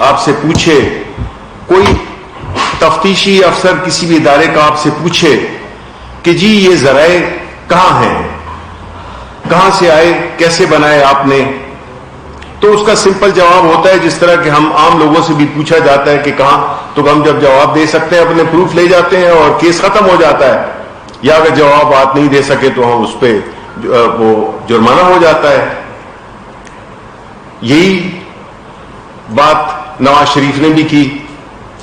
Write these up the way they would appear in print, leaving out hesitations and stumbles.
آپ سے پوچھے, کوئی تفتیشی افسر کسی بھی ادارے کا آپ سے پوچھے کہ جی یہ ذرائع کہاں ہیں, کہاں سے آئے, کیسے بنائے آپ نے, تو اس کا سمپل جواب ہوتا ہے جس طرح کہ ہم عام لوگوں سے بھی پوچھا جاتا ہے کہ کہاں, تو ہم جب جواب دے سکتے ہیں اپنے پروف لے جاتے ہیں اور کیس ختم ہو جاتا ہے, یا اگر جواب آپ نہیں دے سکے تو ہم اس پہ وہ جرمانہ ہو جاتا ہے. یہی بات نواز شریف نے بھی کی,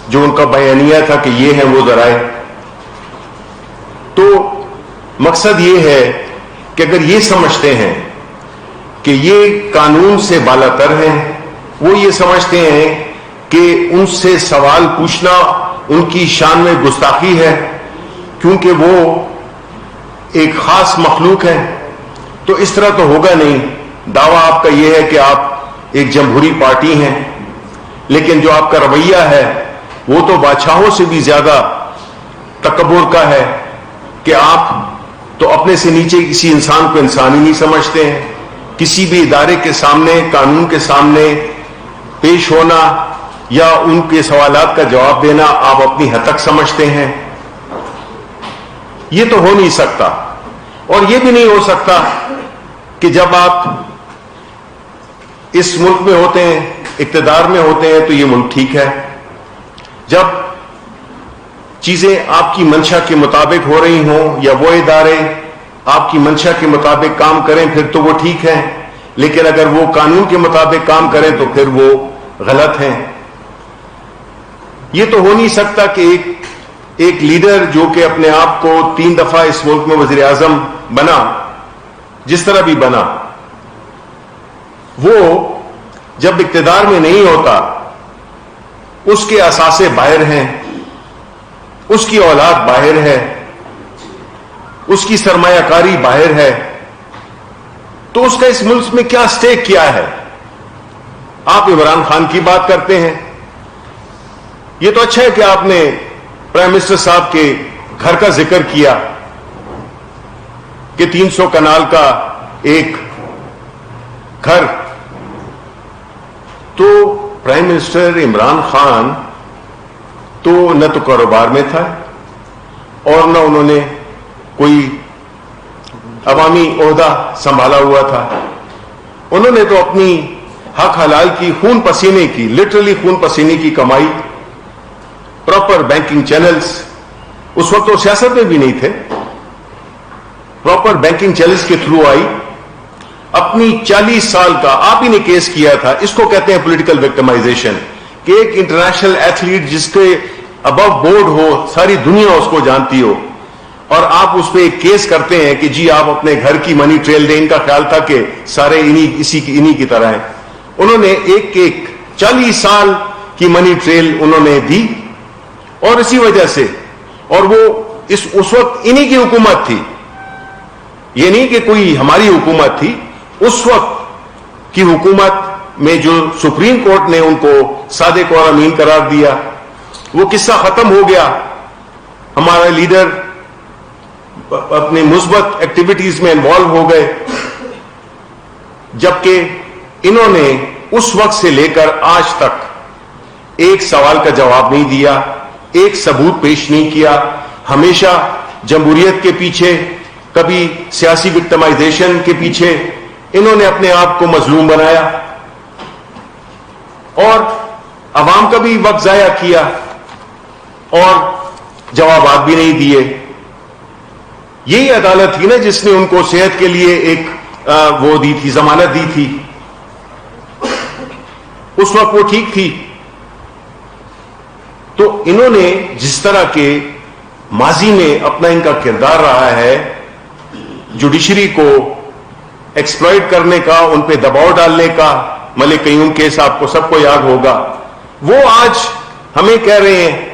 جو ان کا بیانیہ تھا کہ یہ ہیں وہ ذرائع. تو مقصد یہ ہے کہ اگر یہ سمجھتے ہیں کہ یہ قانون سے بالا تر ہیں, وہ یہ سمجھتے ہیں کہ ان سے سوال پوچھنا ان کی شان میں گستاخی ہے کیونکہ وہ ایک خاص مخلوق ہے, تو اس طرح تو ہوگا نہیں. دعویٰ آپ کا یہ ہے کہ آپ ایک جمہوری پارٹی ہیں, لیکن جو آپ کا رویہ ہے وہ تو بادشاہوں سے بھی زیادہ تکبر کا ہے کہ آپ تو اپنے سے نیچے کسی انسان کو انسان ہی نہیں سمجھتے ہیں. کسی بھی ادارے کے سامنے, قانون کے سامنے پیش ہونا یا ان کے سوالات کا جواب دینا آپ اپنی حد تک سمجھتے ہیں. یہ تو ہو نہیں سکتا, اور یہ بھی نہیں ہو سکتا کہ جب آپ اس ملک میں ہوتے ہیں, اقتدار میں ہوتے ہیں, تو یہ ملک ٹھیک ہے. جب چیزیں آپ کی منشا کے مطابق ہو رہی ہوں یا وہ ادارے آپ کی منشا کے مطابق کام کریں پھر تو وہ ٹھیک ہے, لیکن اگر وہ قانون کے مطابق کام کریں تو پھر وہ غلط ہیں. یہ تو ہو نہیں سکتا کہ ایک لیڈر جو کہ اپنے آپ کو 3 دفعہ اس ملک میں وزیر اعظم بنا, جس طرح بھی بنا, وہ جب اقتدار میں نہیں ہوتا اس کے اثاثے باہر ہیں, اس کی اولاد باہر ہے, اس کی سرمایہ کاری باہر ہے, تو اس کا اس ملک میں کیا سٹیک کیا ہے؟ آپ عمران خان کی بات کرتے ہیں. یہ تو اچھا ہے کہ آپ نے پرائم منسٹر صاحب کے گھر کا ذکر کیا کہ 300 کنال کا ایک گھر. تو پرائم منسٹر عمران خان تو نہ تو کاروبار میں تھا اور نہ انہوں نے کوئی عوامی عہدہ سنبھالا ہوا تھا. انہوں نے تو اپنی حق حلال کی, خون پسینے کی, لٹرلی خون پسینے کی کمائی, پراپر بینکنگ چینلز, اس وقت وہ سیاست میں بھی نہیں تھے, پراپر بینکنگ چینلز کے تھرو آئی. اپنی 40 سال کا آپ ہی نے کیس کیا تھا, اس کو کہتے ہیں پولیٹیکل وکٹمائزیشن, کہ ایک انٹرنیشنل ایتھلیٹ جس کے ابو بورڈ ہو, ساری دنیا اس کو جانتی ہو, اور آپ اس پہ ایک کیس کرتے ہیں کہ جی آپ اپنے گھر کی منی ٹریل دیں. ان کا خیال تھا کہ سارے انہی کی طرح ہیں. انہوں نے ایک 40 سال کی منی ٹریل انہوں نے دی, اور اسی وجہ سے, اور وہ اس وقت انہی کی حکومت تھی, یہ نہیں کہ کوئی ہماری حکومت تھی. اس وقت کی حکومت میں جو سپریم کورٹ نے ان کو صادق اور امین قرار دیا, وہ قصہ ختم ہو گیا. ہمارا لیڈر اپنی مثبت ایکٹیویٹیز میں انوالو ہو گئے, جبکہ انہوں نے اس وقت سے لے کر آج تک ایک سوال کا جواب نہیں دیا, ایک ثبوت پیش نہیں کیا. ہمیشہ جمہوریت کے پیچھے, کبھی سیاسی وکٹمائزیشن کے پیچھے انہوں نے اپنے آپ کو مظلوم بنایا, اور عوام کا بھی وقت ضائع کیا اور جوابات بھی نہیں دیے. یہی عدالت تھی نا جس نے ان کو صحت کے لیے ایک وہ دی تھی, ضمانت دی تھی. اس وقت وہ ٹھیک تھی. تو انہوں نے جس طرح کے ماضی میں اپنا ان کا کردار رہا ہے, جوڈیشری کو ایکسپلائٹ کرنے کا, ان پہ دباؤ ڈالنے کا, ملک قیوم کیس آپ کو سب کو یاد ہوگا, وہ آج ہمیں کہہ رہے ہیں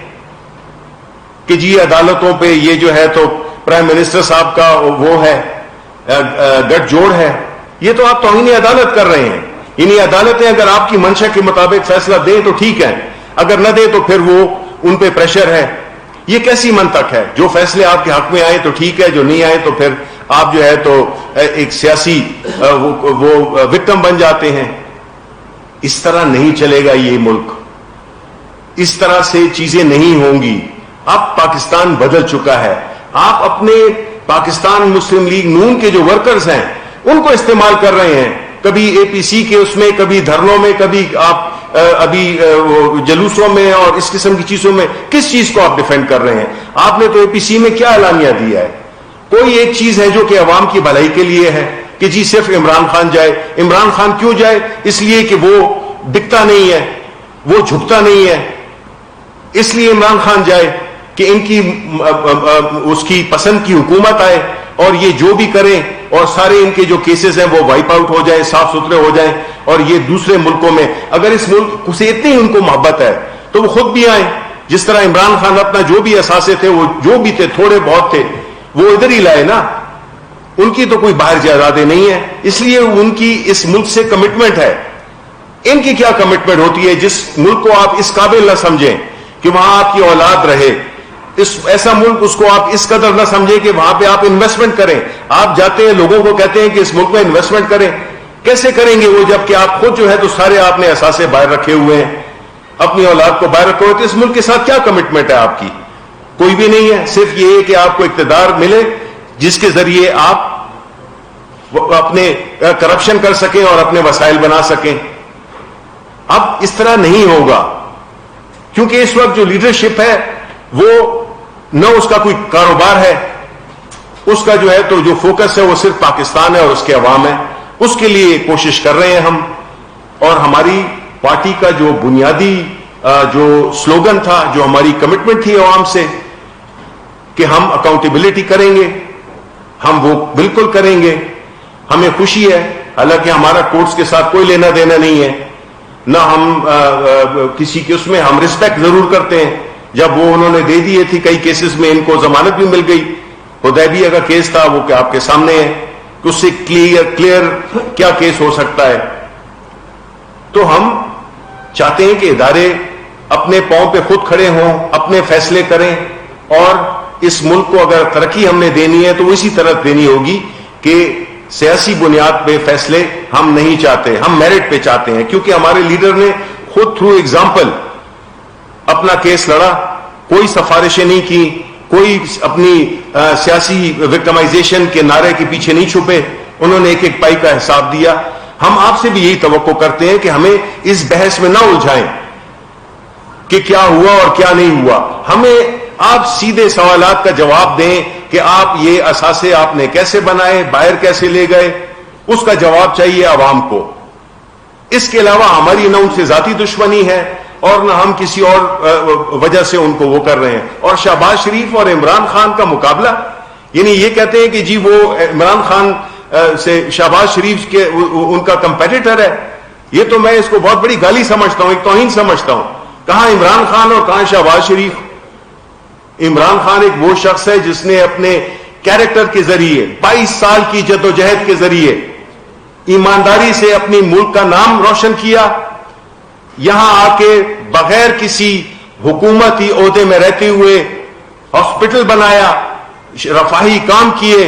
کہ جی عدالتوں پہ یہ جو ہے تو پرائم منسٹر صاحب کا وہ ہے, گٹھ جوڑ ہے. یہ تو آپ توہین عدالت کر رہے ہیں. انہیں عدالتیں اگر آپ کی منشا کے مطابق فیصلہ دیں تو ٹھیک ہے, اگر نہ دیں تو پھر وہ ان پہ پریشر ہے. یہ کیسی منطق ہے؟ جو فیصلے آپ کے حق میں آئے تو ٹھیک ہے, جو نہیں آئے تو پھر آپ جو ہے تو ایک سیاسی وہ وکٹم بن جاتے ہیں. اس طرح نہیں چلے گا یہ ملک. اس طرح سے چیزیں نہیں ہوں گی. اب پاکستان بدل چکا ہے. آپ اپنے پاکستان مسلم لیگ نون کے جو ورکرز ہیں ان کو استعمال کر رہے ہیں, کبھی اے پی سی کے اس میں, کبھی دھرنوں میں, کبھی آپ ابھی جلوسوں میں اور اس قسم کی چیزوں میں. کس چیز کو آپ ڈیفینڈ کر رہے ہیں؟ آپ نے تو اے پی سی میں کیا اعلانیہ دیا ہے؟ کوئی ایک چیز ہے جو کہ عوام کی بھلائی کے لیے ہے کہ جی صرف عمران خان جائے. عمران خان کیوں جائے؟ اس لیے کہ وہ بکتا نہیں ہے, وہ جھکتا نہیں ہے, اس لیے عمران خان جائے کہ ان کی اس کی پسند کی حکومت آئے اور یہ جو بھی کریں اور سارے ان کے جو کیسز ہیں وہ وائپ آؤٹ ہو جائیں, صاف ستھرے ہو جائیں, اور یہ دوسرے ملکوں میں, اگر اس ملک سے اتنی ان کو محبت ہے تو وہ خود بھی آئیں. جس طرح عمران خان اپنا جو بھی اثاثے تھے, وہ جو بھی تھے تھوڑے بہت تھے, وہ ادھر ہی لائے نا. ان کی تو کوئی باہر جائیدادیں نہیں ہیں, اس لیے ان کی اس ملک سے کمٹمنٹ ہے. ان کی کیا کمٹمنٹ ہوتی ہے جس ملک کو آپ اس قابل نہ سمجھیں کہ وہاں آپ کی اولاد رہے؟ ایسا ملک اس کو آپ اس قدر نہ سمجھیں کہ وہاں پہ آپ انویسٹمنٹ کریں. آپ جاتے ہیں لوگوں کو کہتے ہیں کہ اس ملک میں انویسٹمنٹ کریں. کیسے کریں گے وہ جب کہ آپ خود جو ہے تو سارے آپ نے اثاثے باہر رکھے ہوئے ہیں, اپنی اولاد کو باہر رکھے ہوئے. تو اس ملک کے ساتھ کیا کمٹمنٹ ہے آپ کی؟ کوئی بھی نہیں ہے. صرف یہ ہے کہ آپ کو اقتدار ملے جس کے ذریعے آپ اپنے کرپشن کر سکیں اور اپنے وسائل بنا سکیں. اب اس طرح نہیں ہوگا, کیونکہ اس وقت جو لیڈرشپ ہے وہ نہ اس کا کوئی کاروبار ہے, اس کا جو ہے تو جو فوکس ہے وہ صرف پاکستان ہے اور اس کے عوام ہے. اس کے لیے کوشش کر رہے ہیں ہم, اور ہماری پارٹی کا جو بنیادی جو سلوگن تھا, جو ہماری کمٹمنٹ تھی عوام سے کہ ہم اکاؤنٹیبلٹی کریں گے, ہم وہ بالکل کریں گے. ہمیں خوشی ہے, حالانکہ ہمارا کورٹس کے ساتھ کوئی لینا دینا نہیں ہے, نہ ہم کسی کے اس میں, ہم رسپیکٹ ضرور کرتے ہیں. جب وہ انہوں نے دے دیے تھی کئی کیسز میں ان کو ضمانت بھی مل گئی. حدیبیہ کا کیس تھا وہ کہ آپ کے سامنے ہے کہ اس سے کلیئر کیا کیس ہو سکتا ہے. تو ہم چاہتے ہیں کہ ادارے اپنے پاؤں پہ خود کھڑے ہوں, اپنے فیصلے کریں, اور اس ملک کو اگر ترقی ہم نے دینی ہے تو اسی طرح دینی ہوگی کہ سیاسی بنیاد پہ فیصلے ہم نہیں چاہتے, ہم میرٹ پہ چاہتے ہیں. کیونکہ ہمارے لیڈر نے خود تھرو ایگزامپل اپنا کیس لڑا, کوئی سفارشیں نہیں کی, کوئی اپنی سیاسی وکٹمائزیشن کے نعرے کے پیچھے نہیں چھپے, انہوں نے ایک ایک پائی کا حساب دیا. ہم آپ سے بھی یہی توقع کرتے ہیں کہ ہمیں اس بحث میں نہ الجھائیں کہ کیا ہوا اور کیا نہیں ہوا. ہمیں آپ سیدھے سوالات کا جواب دیں کہ آپ یہ اثاثے آپ نے کیسے بنائے, باہر کیسے لے گئے, اس کا جواب چاہیے عوام کو. اس کے علاوہ ہماری نہ ان سے ذاتی دشمنی ہے اور نہ ہم کسی اور وجہ سے ان کو وہ کر رہے ہیں. اور شہباز شریف اور عمران خان کا مقابلہ, یعنی یہ کہتے ہیں کہ جی وہ عمران خان سے شہباز شریف کے ان کا کمپیٹیٹر ہے, یہ تو میں اس کو بہت بڑی گالی سمجھتا ہوں, ایک توہین سمجھتا ہوں. کہاں عمران خان اور کہاں شہباز شریف. عمران خان ایک وہ شخص ہے جس نے اپنے کیریکٹر کے ذریعے 22 سال کی جدوجہد کے ذریعے ایمانداری سے اپنی ملک کا نام روشن کیا. یہاں آ کے بغیر کسی حکومتی عہدے میں رہتے ہوئے ہاسپٹل بنایا, رفاہی کام کیے.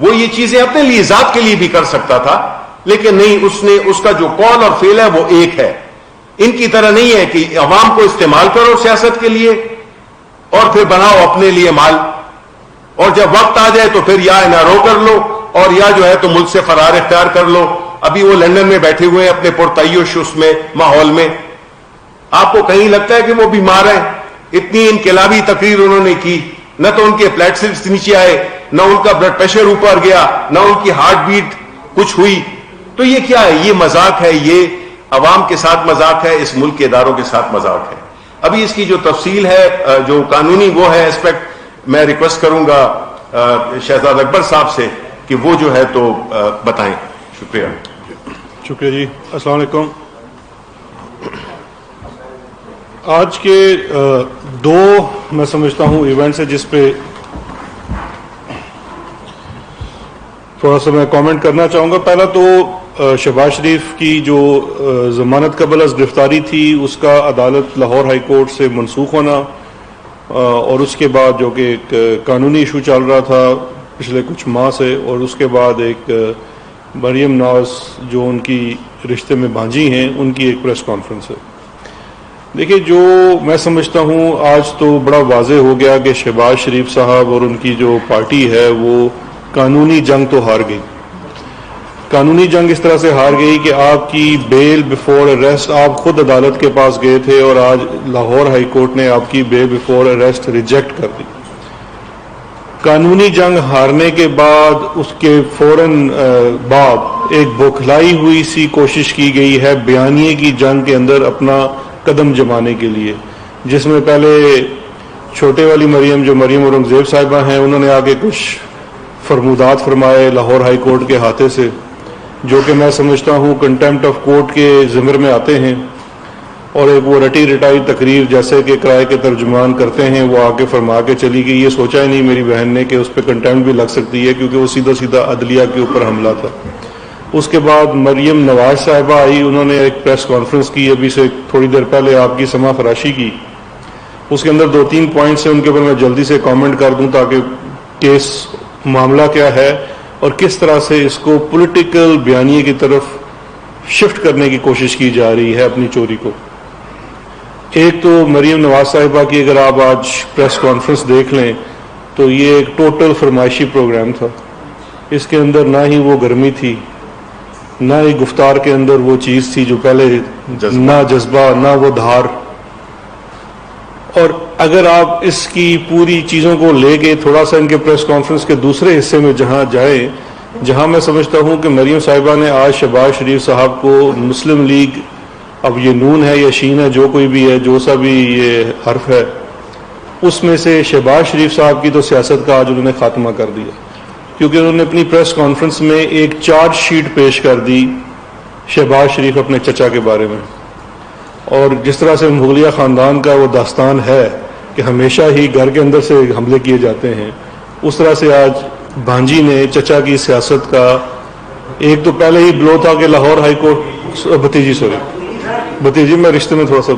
وہ یہ چیزیں اپنے لیے ذات کے لیے بھی کر سکتا تھا, لیکن نہیں, اس کا جو قول اور فعل ہے وہ ایک ہے. ان کی طرح نہیں ہے کہ عوام کو استعمال کرو سیاست کے لیے اور پھر بناؤ اپنے لیے مال, اور جب وقت آ جائے تو پھر یا انارو کر لو اور یا جو ہے تو ملک سے فرار اختیار کر لو. ابھی وہ لندن میں بیٹھے ہوئے ہیں اپنے پرتعیش اس میں ماحول میں, آپ کو کہیں لگتا ہے کہ وہ بیمار ہیں؟ اتنی انقلابی تقریر انہوں نے کی, نہ تو ان کے پلیٹلیٹس نیچے آئے, نہ ان کا بلڈ پریشر اوپر گیا, نہ ان کی ہارٹ بیٹ کچھ ہوئی. تو یہ کیا ہے؟ یہ مذاق ہے, یہ عوام کے ساتھ مذاق ہے, اس ملک کے اداروں کے ساتھ مذاق ہے. ابھی اس کی جو تفصیل ہے, جو قانونی وہ ہے اسپیکٹ, میں ریکویسٹ کروں گا شہزاد اکبر صاحب سے کہ وہ جو ہے تو بتائیں. شکریہ. شکریہ جی. السلام علیکم. آج کے دو میں سمجھتا ہوں ایونٹس ہے جس پہ تھوڑا سا میں کامنٹ کرنا چاہوں گا. پہلا تو شہباز شریف کی جو ضمانت قبل از گرفتاری تھی اس کا عدالت لاہور ہائی کورٹ سے منسوخ ہونا, اور اس کے بعد جو کہ ایک قانونی ایشو چل رہا تھا پچھلے کچھ ماہ سے, اور اس کے بعد ایک مریم ناز جو ان کی رشتے میں بھانجی ہیں ان کی ایک پریس کانفرنس ہے. دیکھیے، جو میں سمجھتا ہوں آج تو بڑا واضح ہو گیا کہ شہباز شریف صاحب اور ان کی جو پارٹی ہے وہ قانونی جنگ تو ہار گئی. قانونی جنگ اس طرح سے ہار گئی کہ آپ کی بیل بیفور اریسٹ، آپ خود عدالت کے پاس گئے تھے اور آج لاہور ہائی کورٹ نے آپ کی بیل بیفور اریسٹ ریجیکٹ کر دی. قانونی جنگ ہارنے کے بعد اس کے فوراً بعد ایک بوکھلائی ہوئی سی کوشش کی گئی ہے بیانیے کی جنگ کے اندر اپنا قدم جمانے کے لیے، جس میں پہلے چھوٹے والی مریم جو مریم اورنگزیب صاحبہ ہیں، انہوں نے آگے کچھ فرمودات فرمائے لاہور ہائی کورٹ کے ہاتھے سے، جو کہ میں سمجھتا ہوں کنٹیمپٹ آف کورٹ کے ضمر میں آتے ہیں، اور ایک وہ رٹی رٹائی تقریر جیسے کہ کرائے کے ترجمان کرتے ہیں وہ آگے فرما کے چلی گئی. یہ سوچا ہی نہیں میری بہن نے کہ اس پہ کنٹیمپٹ بھی لگ سکتی ہے، کیونکہ وہ سیدھا سیدھا عدلیہ کے اوپر حملہ تھا. اس کے بعد مریم نواز صاحبہ آئی، انہوں نے ایک پریس کانفرنس کی ابھی سے تھوڑی دیر پہلے، آپ کی سما فراشی کی. اس کے اندر 2-3 پوائنٹس ہیں، ان کے اوپر میں جلدی سے کامنٹ کر دوں تاکہ کیس معاملہ کیا ہے اور کس طرح سے اس کو پولیٹیکل بیانیے کی طرف شفٹ کرنے کی کوشش کی جا رہی ہے اپنی چوری کو. ایک تو مریم نواز صاحبہ کی اگر آپ آج پریس کانفرنس دیکھ لیں تو یہ ایک ٹوٹل فرمائشی پروگرام تھا. اس کے اندر نہ ہی وہ گرمی تھی، نہ ہی گفتار کے اندر وہ چیز تھی جو پہلے، نہ جذبہ، نہ وہ دھار. اور اگر آپ اس کی پوری چیزوں کو لے کے تھوڑا سا ان کے پریس کانفرنس کے دوسرے حصے میں جہاں جائیں، جہاں میں سمجھتا ہوں کہ مریم صاحبہ نے آج شہباز شریف صاحب کو مسلم لیگ، اب یہ نون ہے یا شین ہے، جو کوئی بھی ہے، جو سا بھی یہ حرف ہے، اس میں سے شہباز شریف صاحب کی تو سیاست کا آج انہوں نے خاتمہ کر دیا. کیونکہ انہوں نے اپنی پریس کانفرنس میں ایک چارج شیٹ پیش کر دی شہباز شریف اپنے چچا کے بارے میں. اور جس طرح سے مغلیہ خاندان کا وہ داستان ہے کہ ہمیشہ ہی گھر کے اندر سے حملے کیے جاتے ہیں، اس طرح سے آج بھانجی نے چچا کی سیاست کا، ایک تو پہلے ہی بلو تھا کہ لاہور ہائی کورٹ، بھتیجی میں رشتے میں تھوڑا سا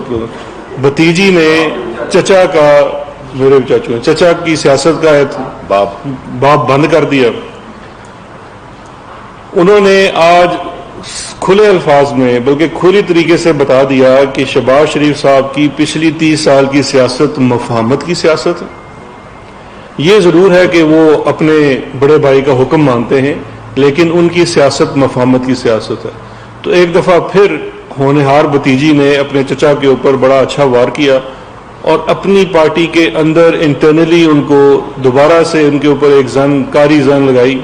بھتیجی نے چچا کا، میرے چاچو ہیں، چچا کی سیاست کا باپ بند کر دیا. انہوں نے آج کھلے الفاظ میں بلکہ کھلی طریقے سے بتا دیا کہ شہباز شریف صاحب کی پچھلی 30 سال کی سیاست مفاہمت کی سیاست ہے. یہ ضرور ہے کہ وہ اپنے بڑے بھائی کا حکم مانتے ہیں، لیکن ان کی سیاست مفاہمت کی سیاست ہے. تو ایک دفعہ پھر ہونہار بھتیجی نے اپنے چچا کے اوپر بڑا اچھا وار کیا اور اپنی پارٹی کے اندر انٹرنلی ان کو دوبارہ سے ان کے اوپر ایک کاری زن لگائی،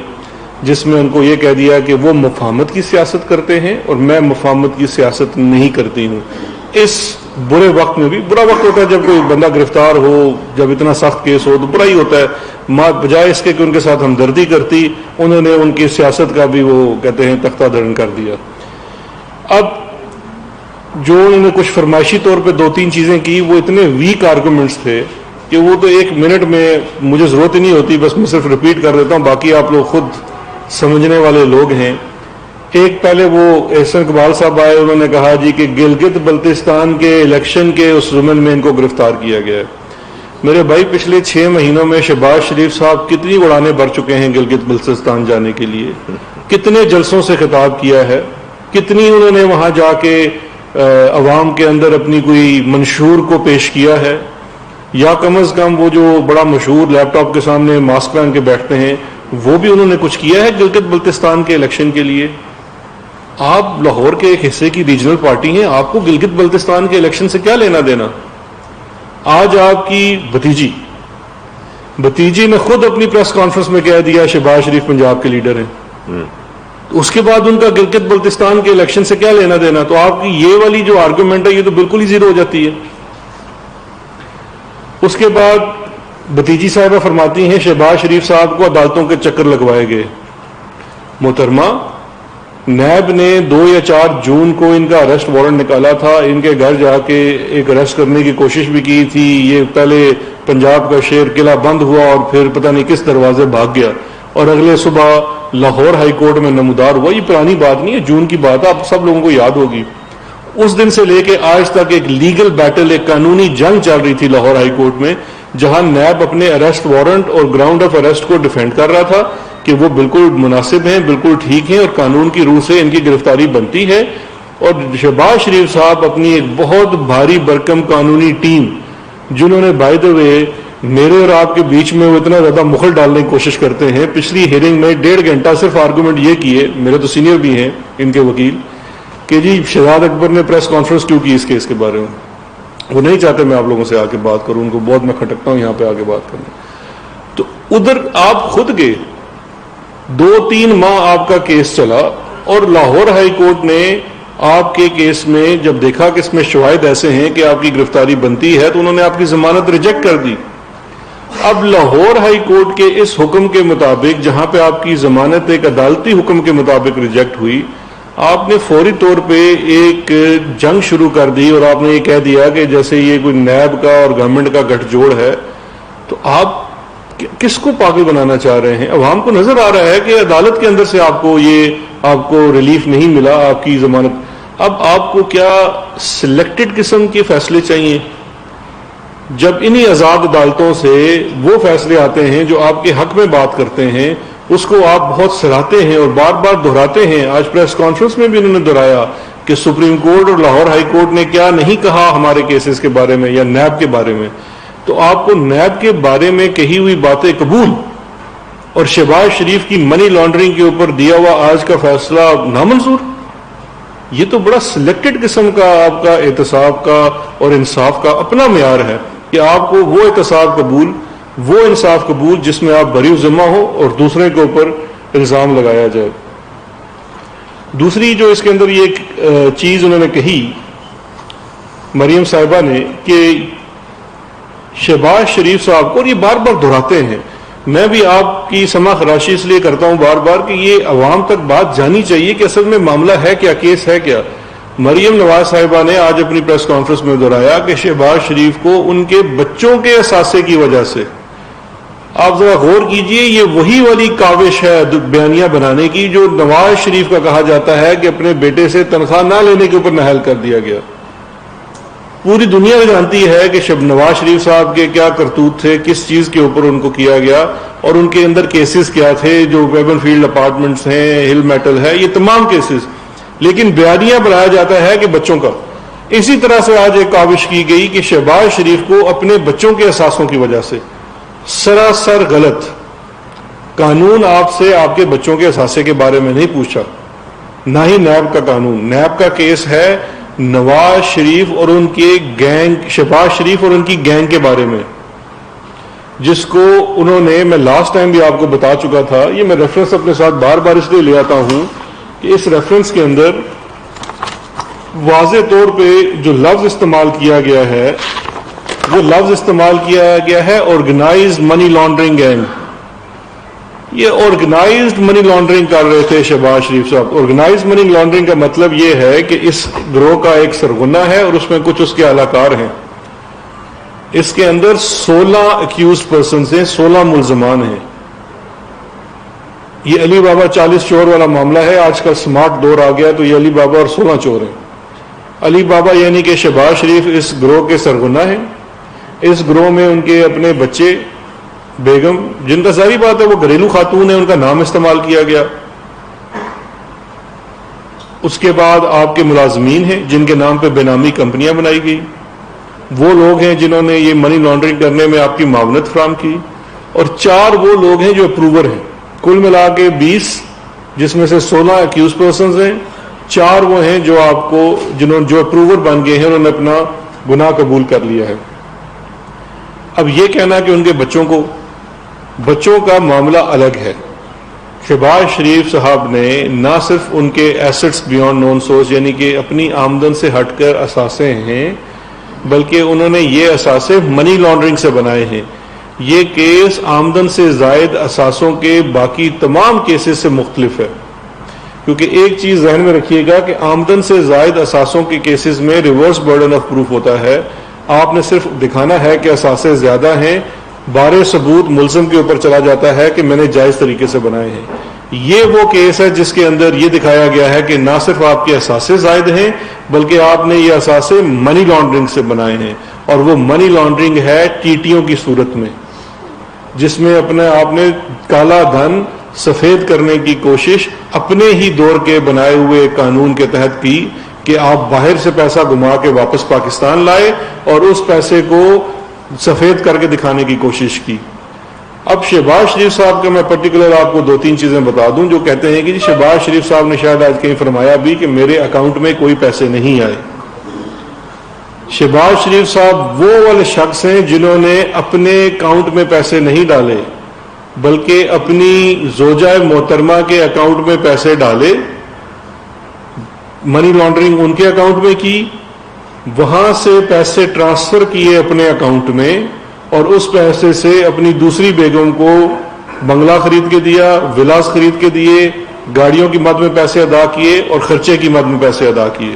جس میں ان کو یہ کہہ دیا کہ وہ مفاہمت کی سیاست کرتے ہیں اور میں مفاہمت کی سیاست نہیں کرتی ہوں. اس برے وقت میں بھی، برا وقت ہوتا ہے جب کوئی بندہ گرفتار ہو، جب اتنا سخت کیس ہو تو برا ہی ہوتا ہے، بجائے اس کے کہ ان کے ساتھ ہمدردی کرتی، انہوں نے ان کی سیاست کا بھی وہ کہتے ہیں تختہ دھرن کر دیا. اب جو انہوں نے کچھ فرمائشی طور پہ 2-3 چیزیں کی، وہ اتنے ویک آرگومنٹس تھے کہ وہ تو 1 منٹ میں مجھے ضرورت ہی نہیں ہوتی، بس میں صرف ریپیٹ کر دیتا ہوں، باقی آپ لوگ خود سمجھنے والے لوگ ہیں. ایک پہلے وہ احسن اقبال صاحب آئے، انہوں نے کہا جی کہ گلگت بلتستان کے الیکشن کے اس ضمن میں ان کو گرفتار کیا گیا ہے. میرے بھائی پچھلے 6 مہینوں میں شہباز شریف صاحب کتنی اڑانے بھر چکے ہیں گلگت بلتستان جانے کے لیے، کتنے جلسوں سے خطاب کیا ہے، کتنی انہوں نے وہاں جا کے عوام کے اندر اپنی کوئی منشور کو پیش کیا ہے، یا کم از کم وہ جو بڑا مشہور لیپ ٹاپ کے سامنے ماسک پہن کے بیٹھتے ہیں وہ بھی انہوں نے کچھ کیا ہے گلگت بلتستان کے الیکشن کے لیے. آپ لاہور کے ایک حصے کی ریجنل پارٹی ہیں، آپ کو گلگت بلتستان کے الیکشن سے کیا لینا دینا؟ آج آپ کی بھتیجی نے خود اپنی پریس کانفرنس میں کہہ دیا شہباز شریف پنجاب کے لیڈر ہیں، اس کے بعد ان کا گلگت بلتستان کے الیکشن سے کیا لینا دینا؟ تو آپ کی یہ والی جو آرگومنٹ ہے یہ تو بالکل ہی زیرو ہو جاتی ہے. اس کے بعد بھتیجی صاحبہ فرماتی ہیں شہباز شریف صاحب کو عدالتوں کے چکر لگوائے گئے. محترمہ، نیب نے 2 یا 4 جون کو ان کا اریسٹ وارنٹ نکالا تھا، ان کے گھر جا کے ایک اریسٹ کرنے کی کوشش بھی کی تھی. یہ پہلے پنجاب کا شیر قلعہ بند ہوا اور پھر پتہ نہیں کس دروازے بھاگ گیا اور اگلے صبح لاہور ہائی کورٹ میں نمودار ہوا. یہ پرانی بات نہیں ہے، جون کی بات ہے، آپ سب لوگوں کو یاد ہوگی. اس دن سے لے کے آج تک ایک لیگل بیٹل، ایک قانونی جنگ چل رہی تھی لاہور ہائی کورٹ میں، جہاں نیب اپنے اریسٹ وارنٹ اور گراؤنڈ آف اریسٹ کو ڈیفینڈ کر رہا تھا کہ وہ بالکل مناسب ہیں، بالکل ٹھیک ہیں اور قانون کی روح سے ان کی گرفتاری بنتی ہے. اور شہباز شریف صاحب اپنی ایک بہت بھاری برکم قانونی ٹیم، جنہوں نے بائی دا وے میرے اور آپ کے بیچ میں وہ اتنا زیادہ مخل ڈالنے کی کوشش کرتے ہیں، پچھلی ہیئرنگ میں 1.5 گھنٹہ صرف آرگومنٹ یہ کیے، میرے تو سینئر بھی ہیں ان کے وکیل، کہ جی شہزاد اکبر نے پریس کانفرنس کیوں کی اس کیس کے بارے میں، وہ نہیں چاہتے میں آپ لوگوں سے آ کے بات کروں، ان کو بہت میں کھٹکتا ہوں یہاں پہ آ کے بات کرنے. تو ادھر آپ خود گئے، 2-3 ماہ آپ کا کیس چلا، اور لاہور ہائی کورٹ نے آپ کے کیس میں جب دیکھا کہ اس میں شواہد ایسے ہیں کہ آپ کی گرفتاری بنتی ہے، تو انہوں نے آپ کی ضمانت ریجیکٹ کر دی. اب لاہور ہائی کورٹ کے اس حکم کے مطابق، جہاں پہ آپ کی ضمانت ایک عدالتی حکم کے مطابق ریجیکٹ ہوئی، آپ نے فوری طور پہ ایک جنگ شروع کر دی، اور آپ نے یہ کہہ دیا کہ جیسے یہ کوئی نیب کا اور گورنمنٹ کا گٹھ جوڑ ہے. تو آپ کس کو پاگل بنانا چاہ رہے ہیں؟ عوام کو نظر آ رہا ہے کہ عدالت کے اندر سے آپ کو ریلیف نہیں ملا، آپ کی ضمانت. اب آپ کو کیا سلیکٹڈ قسم کے فیصلے چاہیے؟ جب انہی آزاد عدالتوں سے وہ فیصلے آتے ہیں جو آپ کے حق میں بات کرتے ہیں، اس کو آپ بہت سراہتے ہیں اور بار بار دہراتے ہیں. آج پریس کانفرنس میں بھی انہوں نے دہرایا کہ سپریم کورٹ اور لاہور ہائی کورٹ نے کیا نہیں کہا ہمارے کیسز کے بارے میں یا نیب کے بارے میں. تو آپ کو نیب کے بارے میں کہی ہوئی باتیں قبول اور شہباز شریف کی منی لانڈرنگ کے اوپر دیا ہوا آج کا فیصلہ نامنظور؟ یہ تو بڑا سلیکٹڈ قسم کا آپ کا احتساب کا اور انصاف کا اپنا معیار ہے کہ آپ کو وہ احتساب قبول، وہ انصاف قبول جس میں آپ بری ذمہ ہو اور دوسرے کے اوپر الزام لگایا جائے. دوسری جو اس کے اندر یہ ایک چیز انہوں نے کہی مریم صاحبہ نے کہ شہباز شریف صاحب کو، اور یہ بار بار دہراتے ہیں، میں بھی آپ کی سماع خراشی اس لیے کرتا ہوں بار بار کہ یہ عوام تک بات جانی چاہیے کہ اصل میں معاملہ ہے کیا، کیس ہے کیا. مریم نواز صاحبہ نے آج اپنی پریس کانفرنس میں دہرایا کہ شہباز شریف کو ان کے بچوں کے اثاثے کی وجہ سے، آپ ذرا غور کیجئے، یہ وہی والی کاوش ہے بیانیہ بنانے کی جو نواز شریف کا کہا جاتا ہے کہ اپنے بیٹے سے تنخواہ نہ لینے کے اوپر نااہل کر دیا گیا. پوری دنیا جانتی ہے کہ نواز شریف صاحب کے کیا کرتوت تھے، کس چیز کے اوپر ان کو کیا گیا، اور ان کے اندر کیسز کیا تھے، جو ویبن فیلڈ اپارٹمنٹس ہیں، ہل میٹل ہے، یہ تمام کیسز. لیکن بیانیہ بنایا جاتا ہے کہ بچوں کا. اسی طرح سے آج ایک کاوش کی گئی کہ شہباز شریف کو اپنے بچوں کے اثاثوں کی وجہ سے، سراسر غلط. قانون آپ سے آپ کے بچوں کے اثاثے کے بارے میں نہیں پوچھا، نہ ہی نیب کا قانون. نیب کا کیس ہے نواز شریف اور ان کے گینگ، شہباز شریف اور ان کی گینگ کے بارے میں، جس کو انہوں نے، میں لاسٹ ٹائم بھی آپ کو بتا چکا تھا، یہ میں ریفرنس اپنے ساتھ بار بار اس لیے لے آتا ہوں کہ اس ریفرنس کے اندر واضح طور پہ جو لفظ استعمال کیا گیا ہے، وہ لفظ استعمال کیا گیا ہے آرگنائزڈ منی لانڈرنگ گینگ. یہ آرگنائزڈ منی لانڈرنگ کر رہے تھے شہباز شریف صاحب. آرگنائزڈ منی لانڈرنگ کا مطلب یہ ہے کہ اس گروہ کا ایک سرغنہ ہے اور اس میں کچھ اس کے اہلکار ہیں. اس کے اندر 16 اکیوز پرسنز ہیں، 16 ملزمان ہیں. یہ علی بابا 40 چور والا معاملہ ہے. آج کل سمارٹ دور آ گیا تو یہ علی بابا اور 16 چور ہیں. علی بابا یعنی کہ شہباز شریف اس گروہ کے سرغنہ ہیں. اس گروہ میں ان کے اپنے بچے، بیگم، جن کا ظاہری بات ہے وہ گھریلو خاتون ہے، ان کا نام استعمال کیا گیا. اس کے بعد آپ کے ملازمین ہیں جن کے نام پہ بے نامی کمپنیاں بنائی گئی. وہ لوگ ہیں جنہوں نے یہ منی لانڈرنگ کرنے میں آپ کی معاونت فراہم کی. اور 4 وہ لوگ ہیں جو اپروور ہیں. کل ملا کے 20، جس میں سے 16 اکیوز پرسنز ہیں. 4 وہ ہیں جو آپ کو، جو اپروور بن گئے ہیں، انہوں نے اپنا گناہ قبول کر لیا ہے. اب یہ کہنا کہ ان کے بچوں کا معاملہ الگ ہے. شہباز شریف صاحب نے نہ صرف ان کے ایسٹس بیونڈ نون سورس، یعنی کہ اپنی آمدن سے ہٹ کر اثاثے ہیں، بلکہ انہوں نے یہ اثاثے منی لانڈرنگ سے بنائے ہیں. یہ کیس آمدن سے زائد اثاثوں کے باقی تمام کیسز سے مختلف ہے. کیونکہ ایک چیز ذہن میں رکھیے گا کہ آمدن سے زائد اثاثوں کے کیسز میں ریورس برڈن آف پروف ہوتا ہے. آپ نے صرف دکھانا ہے کہ اثاثے زیادہ ہیں، بارے ثبوت ملزم کے اوپر چلا جاتا ہے کہ میں نے جائز طریقے سے بنائے ہیں. یہ وہ کیس ہے جس کے اندر یہ دکھایا گیا ہے کہ نہ صرف آپ کے اثاثے زائد ہیں، بلکہ آپ نے یہ اثاثے منی لانڈرنگ سے بنائے ہیں. اور وہ منی لانڈرنگ ہے ٹیٹیوں کی صورت میں، جس میں آپ نے کالا دھن سفید کرنے کی کوشش اپنے ہی دور کے بنائے ہوئے قانون کے تحت کی کہ آپ باہر سے پیسہ گما کے واپس پاکستان لائے اور اس پیسے کو سفید کر کے دکھانے کی کوشش کی. اب شہباز شریف صاحب کا میں پرٹیکولر آپ کو 2-3 چیزیں بتا دوں جو کہتے ہیں کہ جی شہباز شریف صاحب نے شاید آج کہیں فرمایا بھی کہ میرے اکاؤنٹ میں کوئی پیسے نہیں آئے. شہباز شریف صاحب وہ والے شخص ہیں جنہوں نے اپنے اکاؤنٹ میں پیسے نہیں ڈالے بلکہ اپنی زوجہ محترمہ کے اکاؤنٹ میں پیسے ڈالے, منی لانڈرنگ ان کے اکاؤنٹ میں کی, وہاں سے پیسے ٹرانسفر کیے اپنے اکاؤنٹ میں اور اس پیسے سے اپنی دوسری بیگم کو بنگلہ خرید کے دیا, ولاس خرید کے دیے, گاڑیوں کی مد میں پیسے ادا کیے اور خرچے کی مد میں پیسے ادا کیے.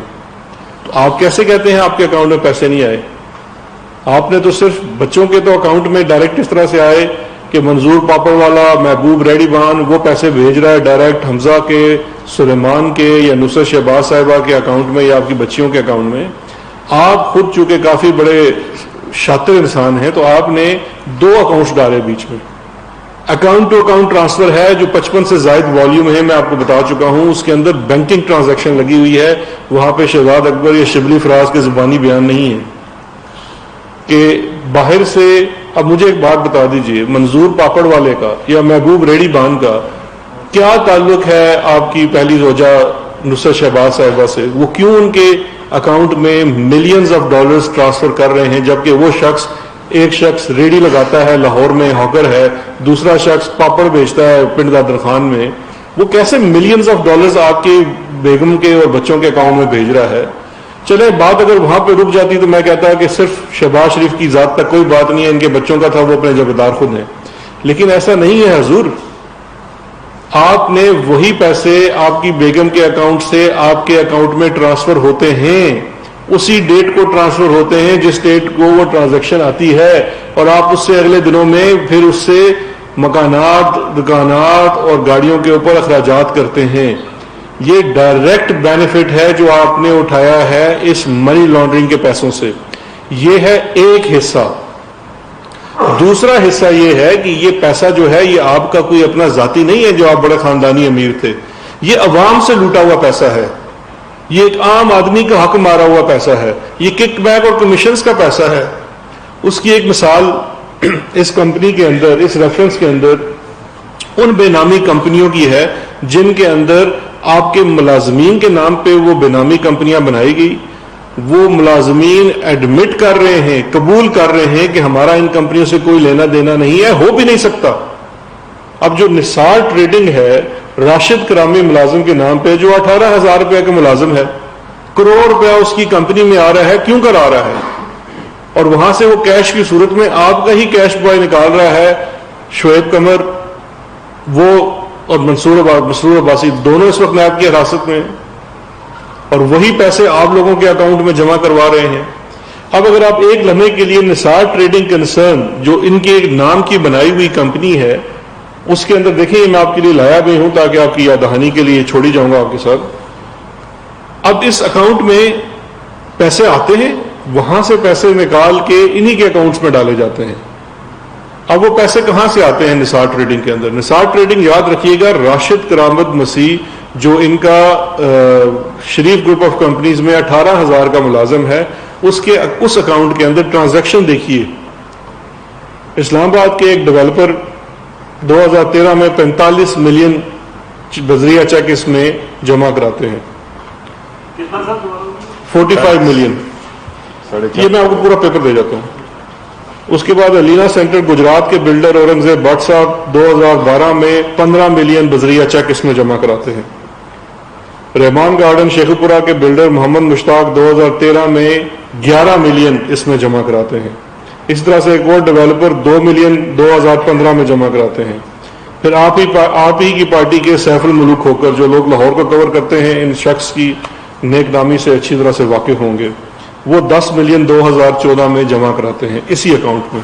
تو آپ کیسے کہتے ہیں آپ کے اکاؤنٹ میں پیسے نہیں آئے؟ آپ نے تو صرف بچوں کے تو اکاؤنٹ میں ڈائریکٹ اس طرح سے آئے کہ منظور پاپڑ والا محبوب ریڈی بان وہ پیسے بھیج رہا ہے ڈائریکٹ حمزہ کے, سلیمان کے یا نصرت شہباز صاحبہ کے اکاؤنٹ میں یا آپ کی بچیوں کے اکاؤنٹ میں. آپ خود چونکہ کافی بڑے شاطر انسان ہیں تو آپ نے 2 اکاؤنٹس ڈالے بیچ میں. اکاؤنٹ ٹو اکاؤنٹ ٹرانسفر ہے جو 55 سے زائد والیوم ہے, میں آپ کو بتا چکا ہوں. اس کے اندر بینکنگ ٹرانزیکشن لگی ہوئی ہے, وہاں پہ شہزاد اکبر یا شبلی فراز کے زبانی بیان نہیں ہے کہ باہر سے. اب مجھے ایک بات بتا دیجئے, منظور پاپڑ والے کا یا محبوب ریڈی بان کا کیا تعلق ہے آپ کی پہلی زوجہ نصرت شہباز صاحبہ سے؟ وہ کیوں ان کے اکاؤنٹ میں ملینز آف ڈالرز ٹرانسفر کر رہے ہیں جبکہ وہ شخص, ایک شخص ریڈی لگاتا ہے لاہور میں, ہاکر ہے, دوسرا شخص پاپڑ بیچتا ہے پنڈ دادر خان میں, وہ کیسے ملینز آف ڈالرز آپ کی بیگم کے اور بچوں کے اکاؤنٹ میں بھیج رہا ہے؟ چلے بات اگر وہاں پہ رک جاتی تو میں کہتا کہ صرف شہباز شریف کی ذات تک کوئی بات نہیں ہے, ان کے بچوں کا تھا, وہ اپنے ذمہ دار خود ہیں. لیکن ایسا نہیں ہے حضور. آپ نے وہی پیسے آپ کی بیگم کے اکاؤنٹ سے آپ کے اکاؤنٹ میں ٹرانسفر ہوتے ہیں, اسی ڈیٹ کو ٹرانسفر ہوتے ہیں جس ڈیٹ کو وہ ٹرانزیکشن آتی ہے, اور آپ اس سے اگلے دنوں میں پھر اس سے مکانات, دکانات اور گاڑیوں کے اوپر اخراجات کرتے ہیں. یہ ڈائریکٹ بینیفٹ ہے جو آپ نے اٹھایا ہے اس منی لانڈرنگ کے پیسوں سے. یہ ہے ایک حصہ. دوسرا حصہ یہ ہے کہ یہ پیسہ جو ہے یہ آپ کا کوئی اپنا ذاتی نہیں ہے جو آپ بڑے خاندانی امیر تھے, یہ عوام سے لوٹا ہوا پیسہ ہے, یہ ایک عام آدمی کا حق مارا ہوا پیسہ ہے, یہ کک بیک اور کمیشنز کا پیسہ ہے. اس کی ایک مثال اس کمپنی کے اندر, اس ریفرنس کے اندر ان بے نامی کمپنیوں کی ہے جن کے اندر آپ کے ملازمین کے نام پہ وہ بے نامی کمپنیاں بنائی گئی. وہ ملازمین ایڈمٹ کر رہے ہیں, قبول کر رہے ہیں کہ ہمارا ان کمپنیوں سے کوئی لینا دینا نہیں ہے, ہو بھی نہیں سکتا. اب جو نثار ٹریڈنگ ہے راشد کرامی ملازم کے نام پہ جو 18,000 روپے کا ملازم ہے, کروڑ روپیہ اس کی کمپنی میں آ رہا ہے, کیوں کر آ رہا ہے؟ اور وہاں سے وہ کیش کی صورت میں آپ کا ہی کیش بوائے نکال رہا ہے شعیب قمر, وہ اور مسرور عباسی دونوں اس وقت نیب کی حراست میں, اور وہی پیسے آپ لوگوں کے اکاؤنٹ میں جمع کروا رہے ہیں. اب اگر آپ ایک لمحے کے لیے نثار ٹریڈنگ کنسرن جو ان کے نام کی بنائی ہوئی کمپنی ہے اس کے اندر دیکھیں, میں آپ کے لیے لایا بھی ہوں تاکہ آپ کی یاد دہانی کے لیے چھوڑی جاؤں گا آپ کے ساتھ. اب اس اکاؤنٹ میں پیسے آتے ہیں, وہاں سے پیسے نکال کے انہی کے اکاؤنٹس میں ڈالے جاتے ہیں. اب وہ پیسے کہاں سے آتے ہیں نثار ٹریڈنگ کے اندر؟ نثار ٹریڈنگ یاد رکھیے گا راشد کرامت مسیح جو ان کا شریف گروپ آف کمپنیز میں 18,000 کا ملازم ہے, اس اکاؤنٹ کے اندر ٹرانزیکشن دیکھیے. اسلام آباد کے ایک ڈیولپر 2013 میں 45 ملین بذریعہ چیک اس میں جمع کراتے ہیں. 45 ملین. یہ میں آپ کو پورا پیپر دے جاتا ہوں. اس کے بعد علینا سینٹر گجرات کے بلڈر اورنگزیب بٹ صاحب 2012 میں 15 ملین بذریعہ چیک اس میں جمع کراتے ہیں. رحمان گارڈن شیخوپورہ کے بلڈر محمد مشتاق 2013 میں 11 ملین اس میں جمع کراتے ہیں. اس طرح سے ایک اور ڈیولپر 2 ملین 2015 میں جمع کراتے ہیں. پھر آپ ہی کی پارٹی کے سیف الملوک ہو کر جو لوگ لاہور کو کور کرتے ہیں, ان شخص کی نیک نامی سے اچھی طرح سے واقف ہوں گے, وہ 10 ملین 2014 میں جمع کراتے ہیں اسی اکاؤنٹ میں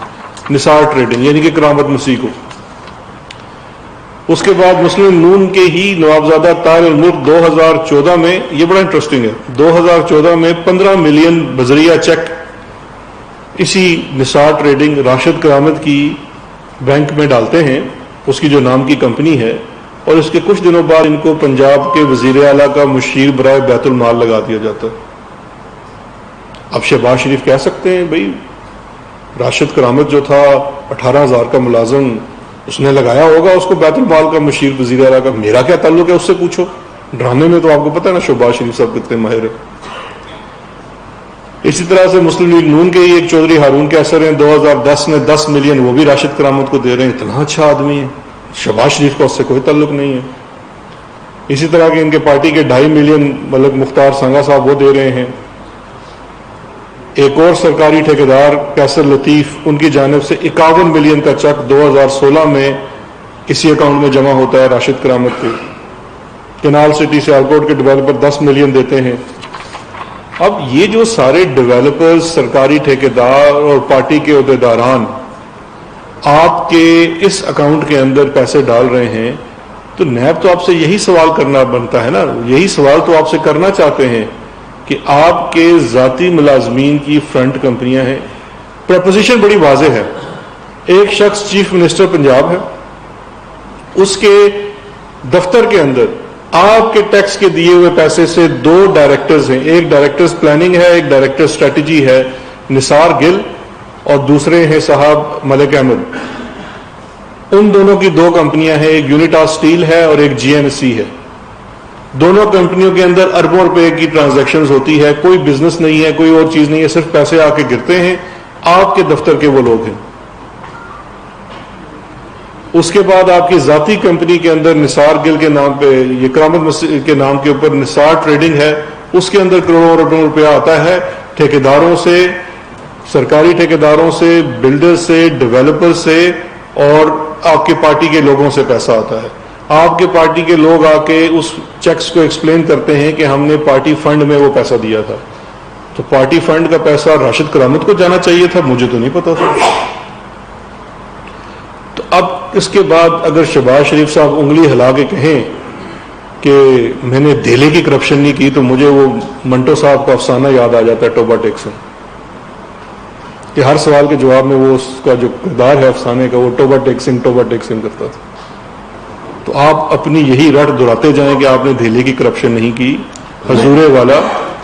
نثار ٹریڈنگ یعنی کہ کرامت مسیح کو. اس کے بعد مسلم نون کے ہی نوابزادہ طاہر الملک 2014 میں, یہ بڑا انٹرسٹنگ ہے, 2014 میں 15 ملین بذریعہ چیک اسی نثار ٹریڈنگ راشد کرامت کی بینک میں ڈالتے ہیں, اس کی جو نام کی کمپنی ہے. اور اس کے کچھ دنوں بعد ان کو پنجاب کے وزیر اعلیٰ کا مشیر برائے بیت المال لگا دیا جاتا ہے۔ اب شہباز شریف کہہ سکتے ہیں بھئی راشد کرامت جو تھا 18,000 کا ملازم، اس نے لگایا ہوگا اس کو بیت المال کا مشیر وزیر اعلیٰ کا، میرا کیا تعلق ہے اس سے پوچھو۔ ڈرامے میں تو آپ کو پتہ ہے نا شہباز شریف صاحب کتنے ماہر ہیں۔ اسی طرح سے مسلم لیگ نون کے ہی ایک چودھری ہارون کیسر ہیں، 2010 میں 10 ملین وہ بھی راشد کرامت کو دے رہے ہیں، اتنا اچھا آدمی ہے، شہباز شریف کا اس سے کوئی تعلق نہیں ہے۔ اسی طرح کے ان کے پارٹی کے 2.5 ملین ملک مختار سانگا صاحب وہ دے رہے ہیں۔ ایک اور سرکاری ٹھیکیدار کیسر لطیف، ان کی جانب سے 51 ملین کا چیک 2016 میں کسی اکاؤنٹ میں جمع ہوتا ہے راشد کرامت کے۔ کینال سٹی سیالکوٹ کے ڈیولپر 10 ملین دیتے ہیں۔ اب یہ جو سارے ڈیولپرز، سرکاری ٹھیکیدار اور پارٹی کے عہدیداران آپ کے اس اکاؤنٹ کے اندر پیسے ڈال رہے ہیں، تو نیب تو آپ سے یہی سوال کرنا بنتا ہے نا، یہی سوال تو آپ سے کرنا چاہتے ہیں کہ آپ کے ذاتی ملازمین کی فرنٹ کمپنیاں ہیں۔ پریپوزیشن بڑی واضح ہے، ایک شخص چیف منسٹر پنجاب ہے، اس کے دفتر کے اندر آپ کے ٹیکس کے دیے ہوئے پیسے سے 2 ڈائریکٹرز ہیں، ایک ڈائریکٹرز پلاننگ ہے، ایک ڈائریکٹر اسٹریٹجی ہے نثار گل، اور دوسرے ہیں صاحب ملک احمد۔ ان دونوں کی 2 کمپنیاں ہیں، ایک یونیٹا اسٹیل ہے اور ایک GNC ہے۔ دونوں کمپنیوں کے اندر اربوں روپے کی ٹرانزیکشنز ہوتی ہے، کوئی بزنس نہیں ہے، کوئی اور چیز نہیں ہے، صرف پیسے آ کے گرتے ہیں، آپ کے دفتر کے وہ لوگ ہیں۔ اس کے بعد آپ کی ذاتی کمپنی کے اندر نثار گل کے نام پہ، یہ کرامت کے نام کے اوپر نثار ٹریڈنگ ہے، اس کے اندر کروڑوں اربوں روپیہ آتا ہے ٹھیکیداروں سے، سرکاری ٹھیکیداروں سے، بلڈر سے، ڈیولپر سے، اور آپ کے پارٹی کے لوگوں سے پیسہ آتا ہے۔ آپ کے پارٹی کے لوگ آ کے اس چیکس کو ایکسپلین کرتے ہیں کہ ہم نے پارٹی فنڈ میں وہ پیسہ دیا تھا، تو پارٹی فنڈ کا پیسہ راشد کرامت کو جانا چاہیے تھا، مجھے تو نہیں پتا تھا۔ تو اب اس کے بعد اگر شہباز شریف صاحب انگلی ہلا کے کہیں کہ میں نے دہلی کی کرپشن نہیں کی، تو مجھے وہ منٹو صاحب کا افسانہ یاد آ جاتا ہے ٹوبا ٹیکسن، کہ ہر سوال کے جواب میں وہ اس کا جو کردار ہے افسانے کا، وہ ٹوبا ٹیکسن کرتا تھا۔ تو آپ اپنی یہی رٹ دہراتے جائیں کہ آپ نے دہلی کی کرپشن نہیں کی، حضور والا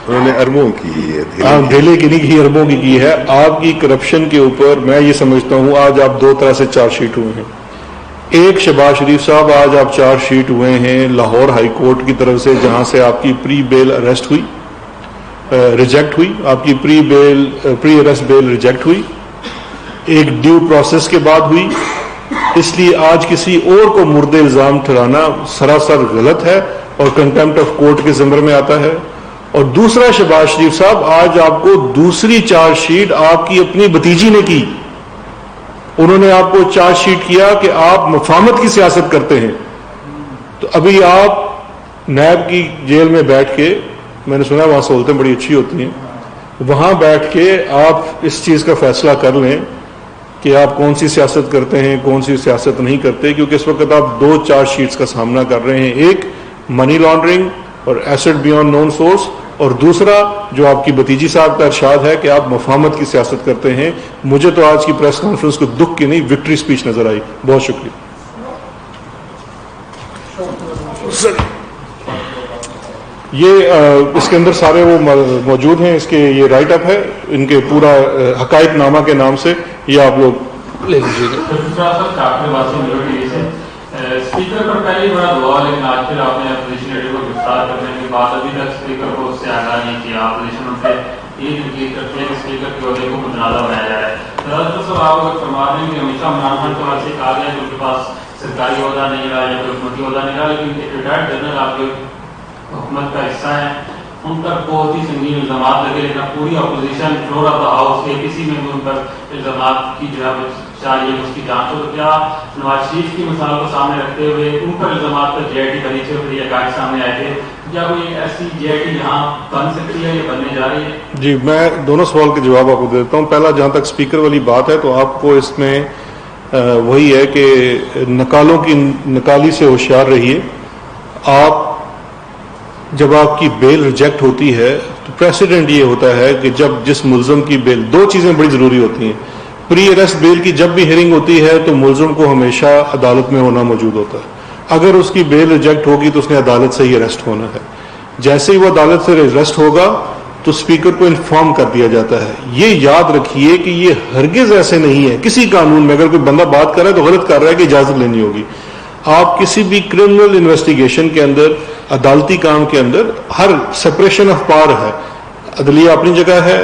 انہوں نے اربوں کی ہے، دہلی کی نہیں کی، اربوں کی ہے۔ آپ کی کرپشن کے اوپر میں یہ سمجھتا ہوں آج آپ 2 طرح سے چارج شیٹ ہوئے ہیں۔ ایک شہباز شریف صاحب آج آپ چارج شیٹ ہوئے ہیں لاہور ہائی کورٹ کی طرف سے، جہاں سے آپ کی پری بیل اریسٹ ہوئی، ریجیکٹ ہوئی، آپ کی پری اریسٹ بیل ریجیکٹ ہوئی، ایک ڈیو پروسیس کے بعد ہوئی، اس لیے آج کسی اور کو مرد الزام ٹھہرانا سراسر غلط ہے اور کنٹمپٹ آف کورٹ کے زمرے میں آتا ہے۔ اور دوسرا شہباز شریف صاحب آج آپ کو دوسری چارج شیٹ آپ کی اپنی بھتیجی نے کی، انہوں نے آپ کو چارج شیٹ کیا کہ آپ مفاہمت کی سیاست کرتے ہیں۔ تو ابھی آپ نیب کی جیل میں بیٹھ کے، میں نے سنا وہاں سہولتیں بڑی اچھی ہوتی ہیں، وہاں بیٹھ کے آپ اس چیز کا فیصلہ کر لیں کہ آپ کون سی سیاست کرتے ہیں، کون سی سیاست نہیں کرتے، کیونکہ اس وقت آپ 2 چارج شیٹس کا سامنا کر رہے ہیں، ایک منی لانڈرنگ اور ایسٹ بیونڈ نون سورس، اور دوسرا جو آپ کی بھتیجی صاحب کا ارشاد ہے کہ آپ مفاہمت کی سیاست کرتے ہیں۔ مجھے تو آج کی پریس کانفرنس کو دکھ کی نہیں، وکٹری سپیچ نظر آئی۔ بہت شکریہ سر۔ یہ اس کے اندر سارے وہ موجود ہیں، اس کے یہ رائٹ اپ ہے ان کے پورا حقائق نامہ کے نام سے، یہ آپ لوگ لے لیجیے گا۔ اسپیکر پر پہلے ہی بڑا دعا، لیکن آج پھر آپ نے اپوزیشن لیڈر کو گرفتار کرنے کے بعد ابھی تک اسپیکر کو اس سے آگاہ نہیں کیا۔ اپوزیشن ان سے یہ تنقید کرتے ہیں کہ اسپیکر کے عہدے کو متنازع بنایا جا رہا ہے۔ دراصل صاحب آپ اگر فرما رہے ہیں کہ ہمیشہ عمران خان کے بارے سے کہا گیا کہ ان کے پاس سرکاری عہدہ نہیں رہا یا کوئی حکومتی عہدہ نہیں رہا، لیکن ایک ریٹائرڈ جنرل آپ کے حکومت کا حصہ ہے، ان پر بہت ہی سنگین الزامات لگے، لیکن پوری opposition floor of the house کے کسی میں بھی ان پر الزامات کی جو ہے چاہیے اس کی جانچ ہو۔ تو کیا نواز شریف کی مثال کو سامنے رکھتے ہوئے ان پر الزامات پر JIT بنی تھی اور پھر یہ حقائق سامنے آئے تھے، کیا کوئی ایسی JIT یہاں بن سکتی ہے یا بننے جا رہی ہے؟ جی، میں دونوں سوال کے جواب آپ کو دیتا ہوں۔ پہلا، جہاں تک اسپیکر والی بات ہے تو آپ کو اس میں وہی ہے کہ نکالوں کی نکالی سے ہوشیار رہیے۔ آپ جب آپ کی بیل ریجیکٹ ہوتی ہے تو پریسیڈنٹ یہ ہوتا ہے کہ جب جس ملزم کی بیل، 2 چیزیں بڑی ضروری ہوتی ہیں، پری اریسٹ بیل کی جب بھی ہیئرنگ ہوتی ہے تو ملزم کو ہمیشہ عدالت میں ہونا موجود ہوتا ہے، اگر اس کی بیل ریجیکٹ ہوگی تو اس نے عدالت سے ہی اریسٹ ہونا ہے. جیسے ہی وہ عدالت سے اریسٹ ہوگا تو اسپیکر کو انفارم کر دیا جاتا ہے. یہ یاد رکھیے کہ یہ ہرگز ایسے نہیں ہے کسی قانون میں اگر کوئی بندہ بات کر رہا ہے تو غلط کر رہا ہے کہ اجازت لینی ہوگی. آپ کسی بھی کرمنل انویسٹیگیشن کے اندر عدالتی کام کے اندر ہر سپریشن آف پاور ہے. عدلیہ اپنی جگہ ہے,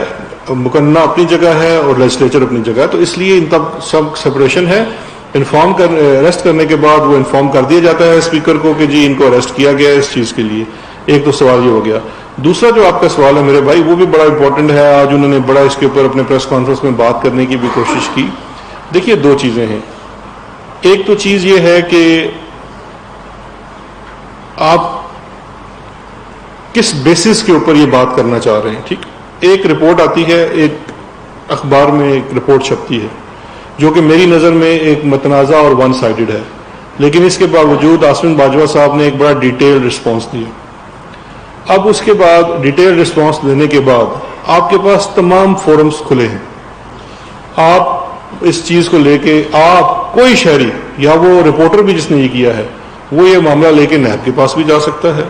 مقننہ اپنی جگہ ہے اور لیجسلیچر اپنی جگہ ہے, تو اس لیے ان تک سب سپریشن ہے. اریسٹ کرنے کے بعد وہ انفارم کر دیا جاتا ہے اسپیکر کو کہ جی ان کو اریسٹ کیا گیا ہے اس چیز کے لیے. ایک تو سوال یہ ہو گیا. دوسرا جو آپ کا سوال ہے میرے بھائی وہ بھی بڑا امپورٹنٹ ہے. آج انہوں نے بڑا اس کے اوپر اپنے پریس کانفرنس میں بات کرنے کی بھی کوشش کی. دیکھیے دو چیزیں ہیں. ایک تو چیز یہ ہے کہ آپ کس بیسس کے اوپر یہ بات کرنا چاہ رہے ہیں. ٹھیک, ایک رپورٹ آتی ہے, ایک اخبار میں ایک رپورٹ چھپتی ہے جو کہ میری نظر میں ایک متنازع اور ون سائیڈڈ ہے, لیکن اس کے باوجود آصم باجوہ صاحب نے ایک بڑا ڈیٹیل رسپانس دیا. اب اس کے بعد ڈیٹیل رسپانس دینے کے بعد آپ کے پاس تمام فورمز کھلے ہیں. آپ اس چیز کو لے کے آپ کوئی شہری یا وہ رپورٹر بھی جس نے یہ کیا ہے وہ یہ معاملہ لے کے نیب کے پاس بھی جا سکتا ہے,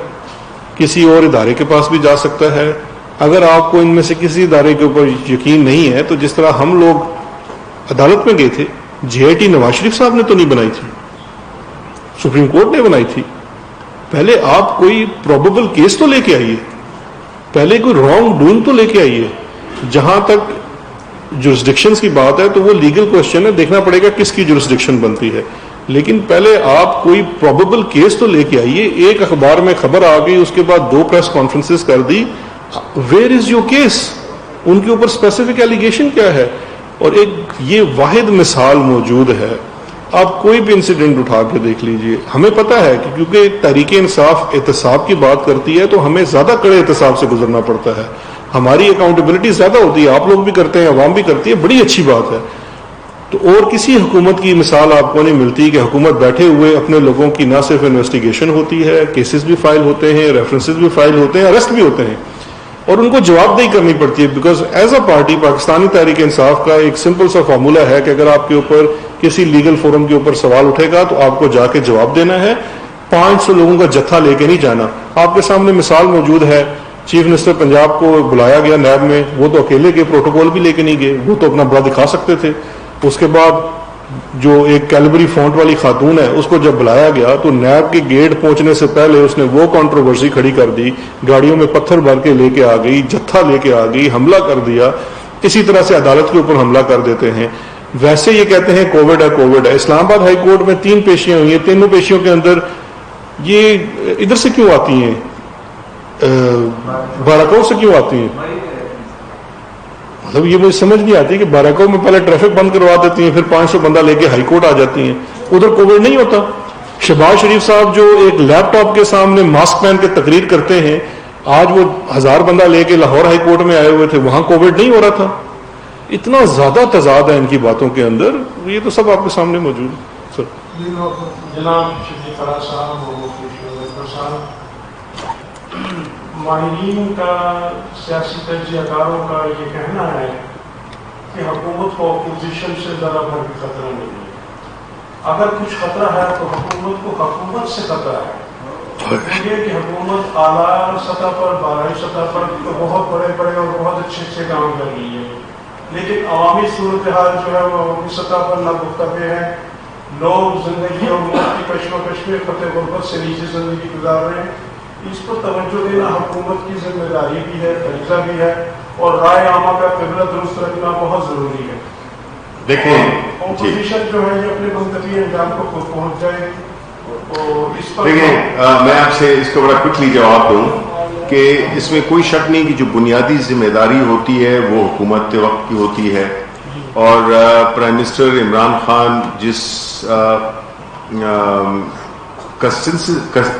کسی اور ادارے کے پاس بھی جا سکتا ہے. اگر آپ کو ان میں سے کسی ادارے کے اوپر یقین نہیں ہے تو جس طرح ہم لوگ عدالت میں گئے تھے, GIT نواز شریف صاحب نے تو نہیں بنائی تھی, سپریم کورٹ نے بنائی تھی. پہلے آپ کوئی پروبیبل کیس تو لے کے آئیے, پہلے کوئی رانگ ڈوئنگ تو لے کے آئیے. جہاں تک جورسڈکشنز کی بات ہے تو وہ لیگل کوشچن ہے, دیکھنا پڑے گا کس کی جورسڈکشن بنتی ہے, لیکن پہلے آپ کوئی پروبیبل کیس تو لے کے آئیے. ایک اخبار میں خبر آ گئی, اس کے بعد 2 پریس کانفرنسز کر دی. ویئر از یور کیس, ان کے اوپر اسپیسیفک ایلیگیشن کیا ہے. اور ایک یہ واحد مثال موجود ہے, آپ کوئی بھی انسیڈنٹ اٹھا کے دیکھ لیجئے. ہمیں پتا ہے کہ کیونکہ تحریک انصاف احتساب کی بات کرتی ہے تو ہمیں زیادہ کڑے احتساب سے گزرنا پڑتا ہے, ہماری اکاؤنٹیبلٹی زیادہ ہوتی ہے. آپ لوگ بھی کرتے ہیں, عوام بھی کرتی ہے, بڑی اچھی بات ہے. تو اور کسی حکومت کی مثال آپ کو نہیں ملتی کہ حکومت بیٹھے ہوئے اپنے لوگوں کی نہ صرف انویسٹیگیشن ہوتی ہے, کیسز بھی فائل ہوتے ہیں, ریفرنسز بھی فائل ہوتے ہیں, اریسٹ بھی ہوتے ہیں, اور ان کو جواب دہی کرنی پڑتی ہے. Because as a party Pakistani Tehreek Insaf کا ایک سمپل سا فارمولہ ہے کہ اگر آپ کے اوپر کسی لیگل فورم کے اوپر سوال اٹھے گا تو آپ کو جا کے جواب دینا ہے. 500 لوگوں کا جتھا لے کے نہیں جانا. آپ کے سامنے مثال موجود ہے, چیف منسٹر پنجاب کو بلایا گیا نیب میں, وہ تو اکیلے گئے, پروٹوکول بھی لے کے نہیں گئے, وہ تو اپنا بڑا دکھا سکتے تھے. اس کے بعد جو ایک کیلبری فونٹ والی خاتون ہے اس کو جب بلایا گیا تو نیب کے گیٹ پہنچنے سے پہلے اس نے وہ کنٹروورسی کھڑی کر دی, گاڑیوں میں پتھر بھر کے لے کے آ گئی, جتھا لے کے آ گئی, حملہ کر دیا. اسی طرح سے عدالت کے اوپر حملہ کر دیتے ہیں. ویسے یہ کہتے ہیں کووڈ ہے کووڈ ہے. اسلام آباد ہائی کورٹ میں 3 پیشیاں ہوئی ہیں, تینوں پیشیوں کے اندر یہ ادھر سے کیوں آتی ہیں, باراکو سے کیوں آتی ہیں؟ مطلب یہ مجھے سمجھ نہیں آتی کہ باراکو میں پہلے ٹریفک بند کروا دیتی ہیں, پھر 500 بندہ لے کے ہائی کورٹ آ جاتی ہیں. ادھر کووڈ نہیں ہوتا. شہباز شریف صاحب جو ایک لیپ ٹاپ کے سامنے ماسک پہن کے تقریر کرتے ہیں, آج وہ 1000 بندہ لے کے لاہور ہائی کورٹ میں آئے ہوئے تھے, وہاں کووڈ نہیں ہو رہا تھا. اتنا زیادہ تضاد ہے ان کی باتوں کے اندر, یہ تو سب آپ کے سامنے موجود ہے. سر جناب شفیق اللہ صاحب اور ماہرین کا, سیاسی تجزیہ کاروں کا یہ کہنا ہے کہ حکومت کو اپوزیشن سے ذرا بھر بھی خطرہ نہیں ہے. اگر کچھ خطرہ ہے تو حکومت کو حکومت سے خطرہ ہے. یہ کہ حکومت اعلیٰ سطح پر, بالائی سطح پر بہت بڑے بڑے اور بہت اچھے سے کام کر رہی ہے, لیکن عوامی صورتحال جو ہے وہ عوامی سطح پر ناگفتگو ہے. لوگ زندگی اور موت کی کشمکش میں خطے غربت سے نیچے زندگی گزار رہے ہیں. اس پر توجہ دینا حکومت کی ذمہ داری بھی ہے, فریضہ بھی ہے, اور رائے عامہ کا قبلہ درست رکھنا بہت ضروری ہے. دیکھیں اپوزیشن جو ہے یہ اپنے منطقی انجام کو خود پہنچ جائے. اس پر دیکھیں میں آپ سے اس کا بڑا کوئکلی جواب دوں کہ اس میں کوئی شک نہیں کہ جو بنیادی ذمہ داری ہوتی ہے وہ حکومت کے وقت کی ہوتی ہے. اور پرائم منسٹر عمران خان جس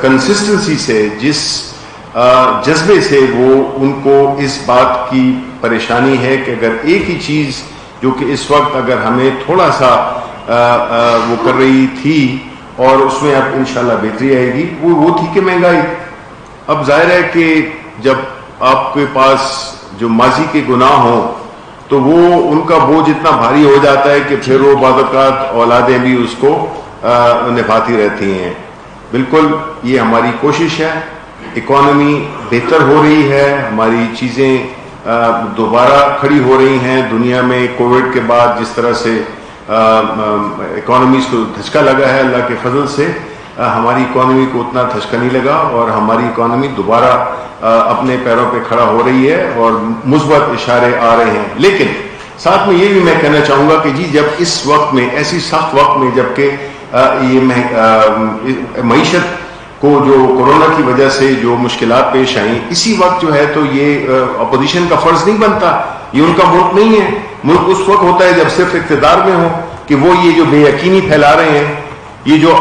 کنسسٹنسی سے, جس جذبے سے وہ ان کو اس بات کی پریشانی ہے کہ اگر ایک ہی چیز جو کہ اس وقت اگر ہمیں تھوڑا سا وہ کر رہی تھی اور اس میں اب انشاءاللہ بہتری آئے گی, وہ تھی کہ مہنگائی. اب ظاہر ہے کہ جب آپ کے پاس جو ماضی کے گناہ ہوں تو وہ ان کا بوجھ اتنا بھاری ہو جاتا ہے کہ پھر وہ بعض اوقات اولادیں بھی اس کو نبھاتی رہتی ہیں. بالکل یہ ہماری کوشش ہے. اکانومی بہتر ہو رہی ہے, ہماری چیزیں دوبارہ کھڑی ہو رہی ہیں. دنیا میں کووڈ کے بعد جس طرح سے اکانومیز کو دھچکا لگا ہے, اللہ کے فضل سے ہماری اکانومی کو اتنا دھچکا نہیں لگا اور ہماری اکانومی دوبارہ اپنے پیروں پہ کھڑا ہو رہی ہے اور مثبت اشارے آ رہے ہیں. لیکن ساتھ میں یہ بھی میں کہنا چاہوں گا کہ جی جب اس وقت میں, ایسی سخت وقت میں, جبکہ یہ معیشت کو جو کورونا کی وجہ سے جو مشکلات پیش آئیں, اسی وقت جو ہے تو یہ اپوزیشن کا فرض نہیں بنتا. یہ ان کا ملک نہیں ہے. ملک اس وقت ہوتا ہے جب صرف اقتدار میں ہو کہ وہ یہ جو بے یقینی پھیلا رہے ہیں, یہ جو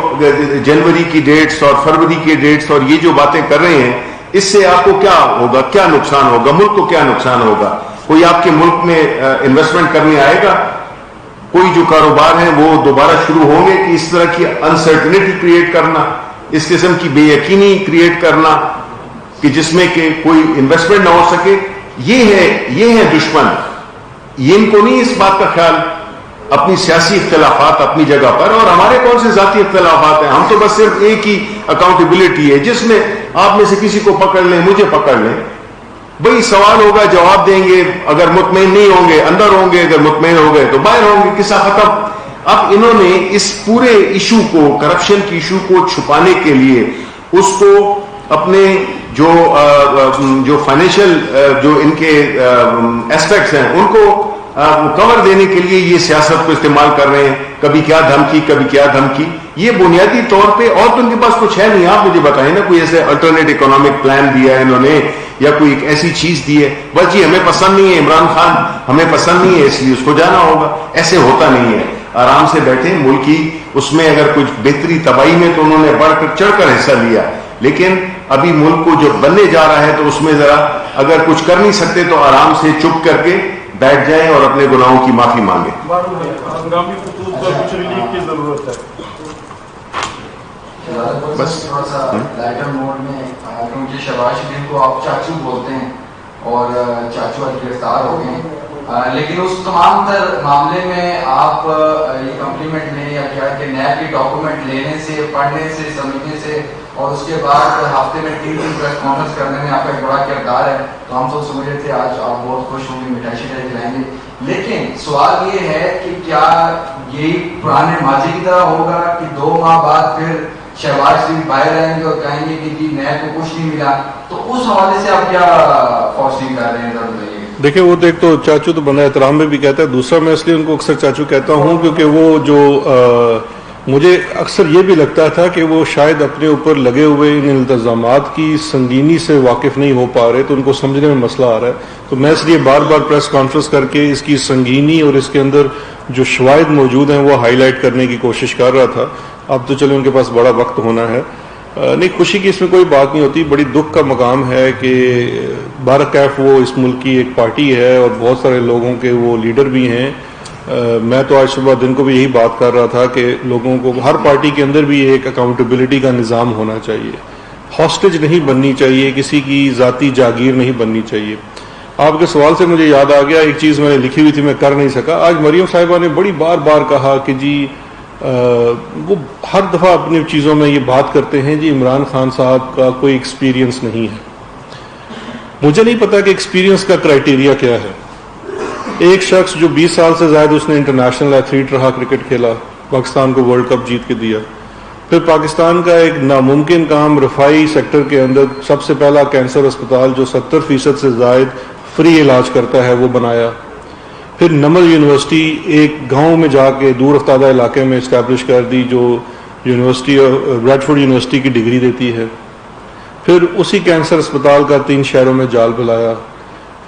جنوری کی ڈیٹس اور فروری کی ڈیٹس اور یہ جو باتیں کر رہے ہیں, اس سے آپ کو کیا ہوگا, کیا نقصان ہوگا, ملک کو کیا نقصان ہوگا؟ کوئی آپ کے ملک میں انویسٹمنٹ کرنے آئے گا؟ کوئی جو کاروبار ہیں وہ دوبارہ شروع ہوں گے کہ اس طرح کی انسرٹنٹی کریٹ کرنا, اس قسم کی بے یقینی کریٹ کرنا کہ جس میں کہ کوئی انویسٹمنٹ نہ ہو سکے؟ یہ ہے دشمن. یہ ان کو نہیں اس بات کا خیال. اپنی سیاسی اختلافات اپنی جگہ پر, اور ہمارے کون سے ذاتی اختلافات ہیں؟ ہم تو بس صرف ایک ہی اکاؤنٹیبلٹی ہے جس میں آپ میں سے کسی کو پکڑ لیں, مجھے پکڑ لیں, بھئی سوال ہوگا, جواب دیں گے. اگر مطمئن نہیں ہوں گے اندر ہوں گے, اگر مطمئن ہو گئے تو باہر ہوں گے, قصہ ختم. اب انہوں نے اس پورے ایشو کو, کرپشن کی ایشو کو چھپانے کے لیے اس کو اپنے جو فائنینشیل جو ان کے ایسپیکٹس ہیں ان کو کور دینے کے لیے یہ سیاست کو استعمال کر رہے ہیں. کبھی کیا دھمکی, کبھی کیا دھمکی. یہ بنیادی طور پہ, اور تو ان کے پاس کچھ ہے نہیں. آپ مجھے بتائیں نا, کوئی ایسے الٹرنیٹ اکنامک پلان دیا ہے انہوں نے, یا کوئی ایک ایسی چیز دی ہے بس جی ہمیں پسند نہیں ہے عمران خان, ہمیں پسند نہیں ہے اس لیے اس کو جانا ہوگا؟ ایسے ہوتا نہیں ہے. آرام سے بیٹھے, ملک کی اس میں اگر کچھ بہتری تباہی میں تو انہوں نے بڑھ کر چڑھ کر حصہ لیا, لیکن ابھی ملک کو جو بننے جا رہا ہے تو اس میں ذرا اگر کچھ کر نہیں سکتے تو آرام سے چپ کر کے بیٹھ جائیں اور اپنے گناہوں کی معافی مانگیں. ہنگامی خطوط پر کچھ ریلیف کی ضرورت ہے. بس تھوڑا سا لائٹر موڈ میں, کیونکہ شہباز شریف کو آپ چاچو بولتے ہیں اور چاچو آج گرفتار ہو گئے ہیں, لیکن اس تمام تر معاملے میں آپ یہ کمپلیمنٹ لیں یا کیا کہ نیب کی ڈاکومنٹ لینے سے, پڑھنے سے, سمجھنے سے, اور اس کے بعد ہفتے میں 3 پریس کانفرنس کرنے میں آپ کا ایک بڑا کردار ہے. تو ہم تو سمجھ رہے تھے آج آپ بہت خوش ہوں گے, مٹھائی شٹائی کھلائیں گے. لیکن سوال یہ ہے کہ کیا یہی پرانے ماضی کی طرح ہوگا کہ 2 ماہ بعد پھر شہباز شریف باہر آئیں گے اور کہیں گے کہ جی نیب کو کچھ نہیں ملا؟ تو اس حوالے سے آپ کیا فورسنگ کر رہے ہیں, ذرا بتائیے. دیکھیں, وہ ایک تو چاچو تو بندہ احترام میں بھی کہتا ہے, دوسرا میں اس لیے ان کو اکثر چاچو کہتا ہوں کیونکہ وہ جو مجھے اکثر یہ بھی لگتا تھا کہ وہ شاید اپنے اوپر لگے ہوئے ان التزامات کی سنگینی سے واقف نہیں ہو پا رہے, تو ان کو سمجھنے میں مسئلہ آ رہا ہے. تو میں اس لیے بار بار پریس کانفرنس کر کے اس کی سنگینی اور اس کے اندر جو شواہد موجود ہیں وہ ہائی لائٹ کرنے کی کوشش کر رہا تھا. اب تو چلو ان کے پاس بڑا وقت ہونا ہے. نہیں, خوشی کی اس میں کوئی بات نہیں ہوتی, بڑی دکھ کا مقام ہے کہ بارکیف وہ اس ملک کی ایک پارٹی ہے اور بہت سارے لوگوں کے وہ لیڈر بھی ہیں. میں تو آج صبح دن کو بھی یہی بات کر رہا تھا کہ لوگوں کو ہر پارٹی کے اندر بھی ایک اکاؤنٹیبلٹی کا نظام ہونا چاہیے. ہاسٹیج نہیں بننی چاہیے, کسی کی ذاتی جاگیر نہیں بننی چاہیے. آپ کے سوال سے مجھے یاد آ گیا, ایک چیز میں نے لکھی ہوئی تھی میں کر نہیں سکا. آج مریم صاحبہ نے بڑی بار بار کہا کہ جی وہ ہر دفعہ اپنی چیزوں میں یہ بات کرتے ہیں جی عمران خان صاحب کا کوئی ایکسپیرینس نہیں ہے. مجھے نہیں پتا کہ ایکسپیرینس کا کرائٹیریا کیا ہے. ایک شخص جو 20 سال سے زائد اس نے انٹرنیشنل ایتھلیٹ رہا, کرکٹ کھیلا, پاکستان کو ورلڈ کپ جیت کے دیا, پھر پاکستان کا ایک ناممکن کام رفائی سیکٹر کے اندر سب سے پہلا کینسر اسپتال جو 70% سے زائد فری علاج کرتا ہے وہ بنایا, پھر نمل یونیورسٹی ایک گاؤں میں جا کے دور افتادہ علاقے میں اسٹیبلش کر دی جو یونیورسٹی بریڈفورڈ یونیورسٹی کی ڈگری دیتی ہے, پھر اسی کینسر اسپتال کا 3 شہروں میں جال بلایا.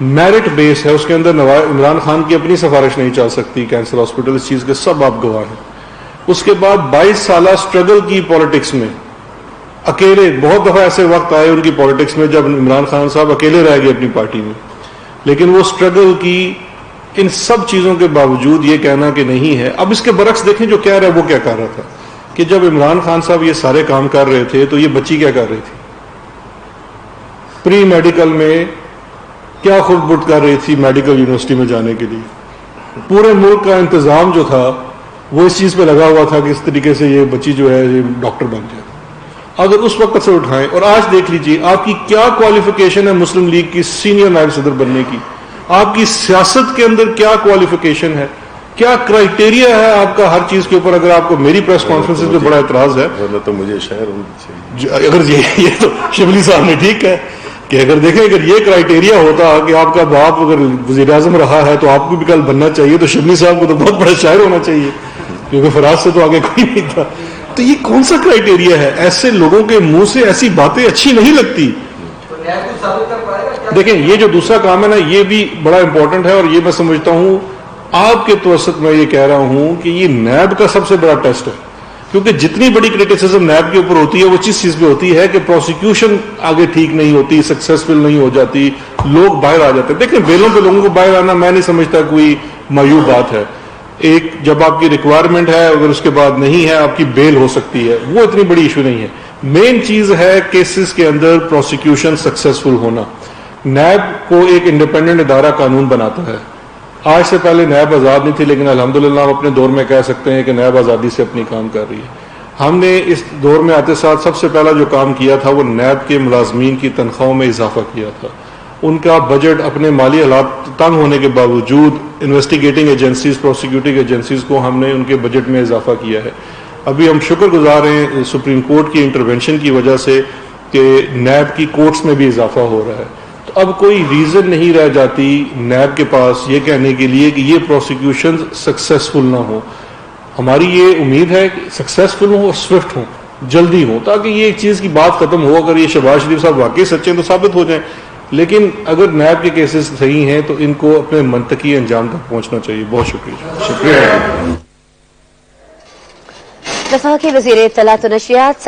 میرٹ بیس ہے, اس کے اندر عمران خان کی اپنی سفارش نہیں چل سکتی کینسر ہاسپٹل, اس چیز کے سب آپ گواہ ہیں. اس کے بعد 22 سالہ سٹرگل کی پالیٹکس میں اکیلے, بہت دفعہ ایسے وقت آئے ان کی پالیٹکس میں جب عمران خان صاحب اکیلے رہ گئے اپنی پارٹی میں, لیکن وہ سٹرگل کی. ان سب چیزوں کے باوجود یہ کہنا کہ نہیں ہے. اب اس کے برعکس دیکھیں جو کہہ رہا ہے وہ کیا کہہ رہا تھا کہ جب عمران خان صاحب یہ سارے کام کر رہے تھے تو یہ بچی کیا کر رہی تھی, پری میڈیکل میں کیا خود بٹ کر رہی تھی میڈیکل یونیورسٹی میں جانے کے لیے. پورے ملک کا انتظام جو تھا وہ اس چیز پہ لگا ہوا تھا کہ اس طریقے سے یہ بچی جو ہے یہ ڈاکٹر بن جائے. اگر اس وقت سے اٹھائیں، اور آج دیکھ لیجئے آپ کی کیا کوالیفیکیشن ہے مسلم لیگ کی سینئر نائب صدر بننے کی، آپ کی سیاست کے اندر کیا کوالیفیکیشن ہے، کیا کرائیٹیریا ہے آپ کا ہر چیز کے اوپر. اگر آپ کو میری پریس کانفرنس پہ بڑا اعتراض ہے، ورنہ تو مجھے شہر ہونا چاہیے. اگر یہ تو شبلی صاحب نے ٹھیک ہے کہ اگر دیکھیں اگر یہ کرائیٹیریا ہوتا کہ آپ کا باپ اگر وزیر اعظم رہا ہے تو آپ کو بھی کل بننا چاہیے، تو شبلی صاحب کو تو بہت بڑا شاعر ہونا چاہیے، کیونکہ فراز سے تو آگے کوئی نہیں تھا. تو یہ کون سا کرائیٹیریا ہے؟ ایسے لوگوں کے منہ سے ایسی باتیں اچھی نہیں لگتی. دیکھیں یہ جو دوسرا کام ہے نا، یہ بھی بڑا امپورٹنٹ ہے، اور یہ میں سمجھتا ہوں آپ کے توسط میں یہ کہہ رہا ہوں کہ یہ نیب کا سب سے بڑا ٹیسٹ ہے. کیونکہ جتنی بڑی کرٹیسزم نیب کے اوپر ہوتی ہے وہ چیز پہ ہوتی ہے کہ پروسیکیوشن آگے ٹھیک نہیں ہوتی، سکسیسفل نہیں ہو جاتی، لوگ باہر آ جاتے ہیں. دیکھیں بیلوں پہ لوگوں کو باہر آنا میں نہیں سمجھتا کوئی معیوب بات ہے. ایک جب آپ کی ریکوائرمنٹ ہے، اگر اس کے بعد نہیں ہے آپ کی بیل ہو سکتی ہے، وہ اتنی بڑی ایشو نہیں ہے. مین چیز ہے کیسز کے اندر پروسیکیوشن سکسیسفل ہونا. نیب کو ایک انڈیپینڈنٹ ادارہ قانون بناتا ہے. آج سے پہلے نیب آزاد نہیں تھی، لیکن الحمدللہ ہم اپنے دور میں کہہ سکتے ہیں کہ نیب آزادی سے اپنی کام کر رہی ہے. ہم نے اس دور میں آتے ساتھ سب سے پہلا جو کام کیا تھا وہ نیب کے ملازمین کی تنخواہوں میں اضافہ کیا تھا. ان کا بجٹ اپنے مالی حالات تنگ ہونے کے باوجود انویسٹیگیٹنگ ایجنسیز، پروسیکیوٹنگ ایجنسیز کو ہم نے ان کے بجٹ میں اضافہ کیا ہے. ابھی ہم شکر گزار ہیں سپریم کورٹ کی انٹرونشن کی وجہ سے کہ نیب کی کورٹس میں بھی اضافہ ہو رہا ہے. تو اب کوئی ریزن نہیں رہ جاتی نیب کے پاس یہ کہنے کے لیے کہ یہ پروسیکیوشن سکسیسفل نہ ہو. ہماری یہ امید ہے کہ سکسیسفل ہوں اور سوئفٹ ہوں، جلدی ہوں، تاکہ یہ ایک چیز کی بات ختم ہو. اگر یہ شہباز شریف صاحب واقعی سچے ہیں تو ثابت ہو جائیں، لیکن اگر نیب کے کیسز صحیح ہیں تو ان کو اپنے منطقی انجام تک پہنچنا چاہیے. بہت شکریہ. وفاقی وزیر اطلاعات و نشریات